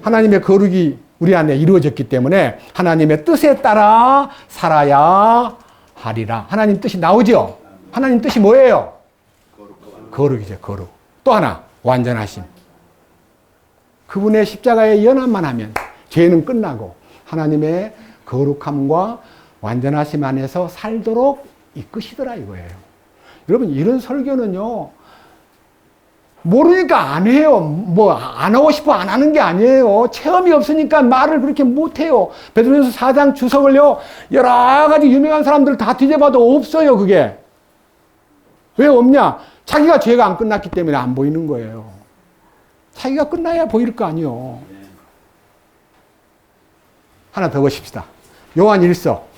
하나님의 거룩이 우리 안에 이루어졌기 때문에 하나님의 뜻에 따라 살아야 하리라. 하나님 뜻이 나오죠? 하나님 뜻이 뭐예요? 거룩이죠. 거룩. 또 하나 완전하심. 그분의 십자가에 연합만 하면 죄는 끝나고 하나님의 거룩함과 완전하심 안에서 살도록 이끄시더라 이거예요. 여러분 이런 설교는요 모르니까 안 해요. 뭐 안 하고 싶어 안 하는 게 아니에요. 체험이 없으니까 말을 그렇게 못 해요. 베드로전서 4장 주석을요 여러 가지 유명한 사람들 다 뒤져봐도 없어요. 그게 왜 없냐? 자기가 죄가 안 끝났기 때문에 안 보이는 거예요. 자기가 끝나야 보일 거 아니요. 하나 더 보십시다. 요한 1서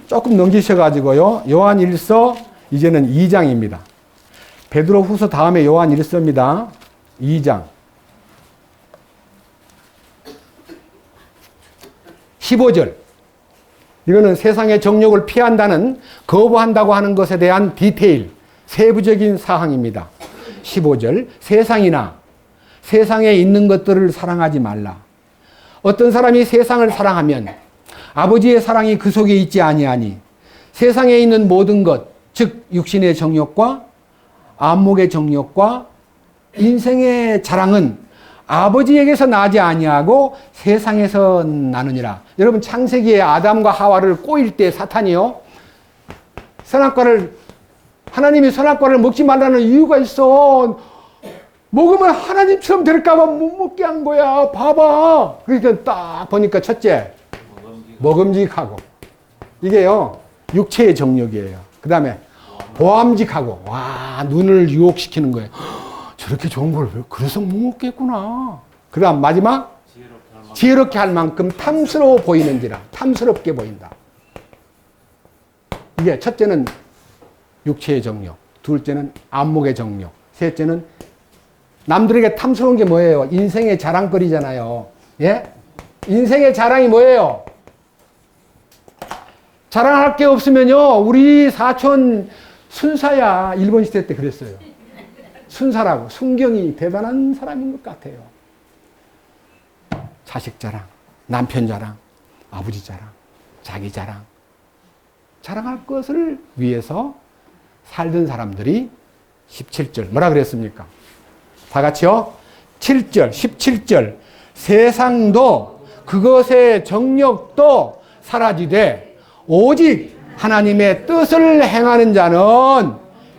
조금 넘기셔가지고요. 요한 1서 이제는 2장입니다. 베드로 후서 다음에 요한 1서입니다. 2장 15절. 이거는 세상의 정욕을 피한다는, 거부한다고 하는 것에 대한 디테일, 세부적인 사항입니다. 15절. 세상이나 세상에 있는 것들을 사랑하지 말라. 어떤 사람이 세상을 사랑하면 아버지의 사랑이 그 속에 있지 아니하니 세상에 있는 모든 것, 즉 육신의 정욕과 안목의 정욕과 인생의 자랑은 아버지에게서 나지 아니하고 세상에서 나느니라. 여러분 창세기에 아담과 하와를 꼬일 때 사탄이요 하나님이 선악과를 먹지 말라는 이유가 있어. 먹으면 하나님처럼 될까봐 못 먹게 한 거야. 봐봐. 그러니까 딱 보니까 첫째 먹음직하고, 이게요 육체의 정욕이에요. 그 다음에 보암직하고, 와 눈을 유혹시키는 거예요. 저렇게 좋은 걸 왜 그래서 못 먹겠구나. 그 다음 마지막 지혜롭게 할 만큼 탐스러워 보이는지라. 탐스럽게 보인다. 이게 첫째는 육체의 정욕, 둘째는 안목의 정욕, 셋째는 남들에게 탐스러운 게 뭐예요? 인생의 자랑거리잖아요. 예? 인생의 자랑이 뭐예요? 자랑할 게 없으면요, 우리 사촌 순사야, 일본 시대 때 그랬어요. 순사라고. 순경이 대단한 사람인 것 같아요. 자식 자랑, 남편 자랑, 아버지 자랑, 자기 자랑. 자랑할 것을 위해서 살던 사람들이 17절 뭐라 그랬습니까? 다 같이요. 7절, 17절. 세상도 그것의 정력도 사라지되 오직 하나님의 뜻을 행하는 자는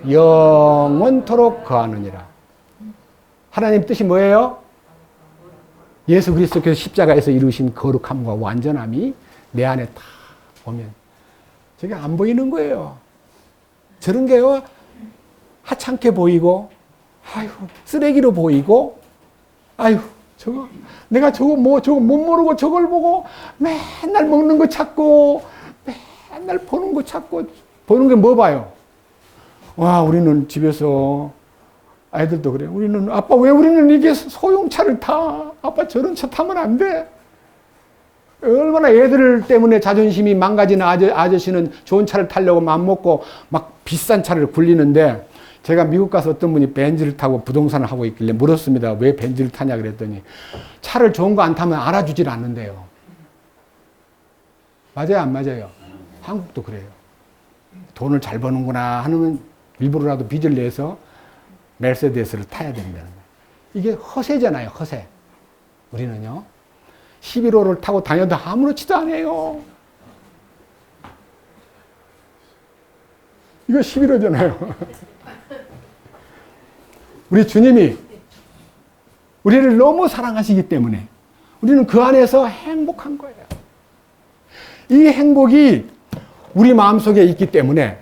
영원토록 거하느니라. 하나님 뜻이 뭐예요? 예수 그리스도께서 십자가에서 이루신 거룩함과 완전함이 내 안에 다 오면 저게 안 보이는 거예요. 저런 게요, 하찮게 보이고, 아유, 쓰레기로 보이고, 아유, 내가 저거 못 모르고 저걸 보고 맨날 먹는 거 찾고, 맨날 보는 거 찾고, 보는 게 뭐 봐요? 와, 우리는 집에서, 아이들도 그래. 아빠, 왜 우리는 이게 소형차를 타? 아빠, 저런 차 타면 안 돼. 얼마나 애들 때문에 자존심이 망가진 아저씨는 좋은 차를 타려고 맘먹고 막 비싼 차를 굴리는데, 제가 미국 가서 어떤 분이 벤츠를 타고 부동산을 하고 있길래 물었습니다. 왜 벤츠를 타냐 그랬더니 차를 좋은 거 안 타면 알아주질 않는데요. 맞아요, 안 맞아요? 한국도 그래요. 돈을 잘 버는구나 하면 일부러라도 빚을 내서 메르세데스를 타야 된다는 거예요. 이게 허세잖아요, 허세. 우리는요, 11호를 타고 다녀도 아무렇지도 않아요. 이거 11호잖아요. 우리 주님이 우리를 너무 사랑하시기 때문에 우리는 그 안에서 행복한 거예요. 이 행복이 우리 마음속에 있기 때문에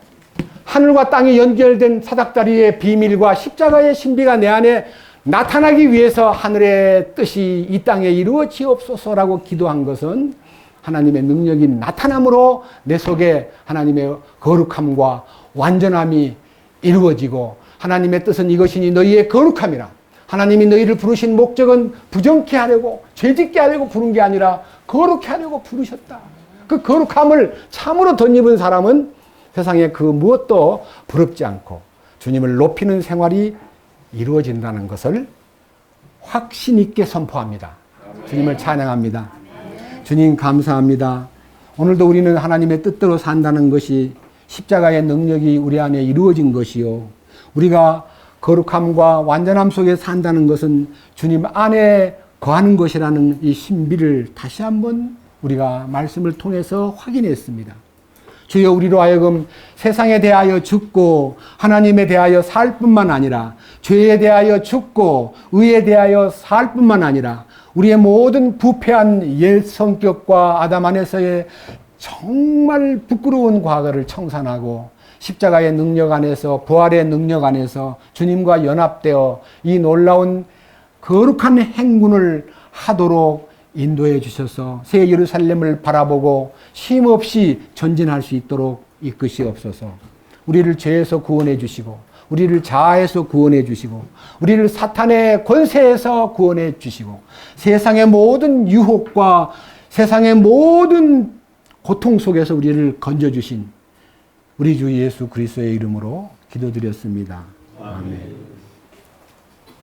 하늘과 땅이 연결된 사닥다리의 비밀과 십자가의 신비가 내 안에 나타나기 위해서 하늘의 뜻이 이 땅에 이루어지옵소서라고 기도한 것은 하나님의 능력이 나타남으로 내 속에 하나님의 거룩함과 완전함이 이루어지고, 하나님의 뜻은 이것이니 너희의 거룩함이라. 하나님이 너희를 부르신 목적은 부정케 하려고, 죄짓게 하려고 부른 게 아니라 거룩케 하려고 부르셨다. 그 거룩함을 참으로 덧입은 사람은 세상에 그 무엇도 부럽지 않고 주님을 높이는 생활이 이루어진다는 것을 확신 있게 선포합니다. 주님을 찬양합니다. 주님 감사합니다. 오늘도 우리는 하나님의 뜻대로 산다는 것이 십자가의 능력이 우리 안에 이루어진 것이요, 우리가 거룩함과 완전함 속에 산다는 것은 주님 안에 거하는 것이라는 이 신비를 다시 한번 우리가 말씀을 통해서 확인했습니다. 주여, 우리로 하여금 세상에 대하여 죽고 하나님에 대하여 살 뿐만 아니라, 죄에 대하여 죽고 의에 대하여 살 뿐만 아니라, 우리의 모든 부패한 옛 성격과 아담 안에서의 정말 부끄러운 과거를 청산하고 십자가의 능력 안에서, 부활의 능력 안에서 주님과 연합되어 이 놀라운 거룩한 행군을 하도록 인도해 주셔서 새 예루살렘을 바라보고 쉼없이 전진할 수 있도록 이끄시옵소서. 우리를 죄에서 구원해 주시고, 우리를 자아에서 구원해 주시고, 우리를 사탄의 권세에서 구원해 주시고, 세상의 모든 유혹과 세상의 모든 고통 속에서 우리를 건져주신 우리 주 예수 그리스도의 이름으로 기도드렸습니다. 아멘.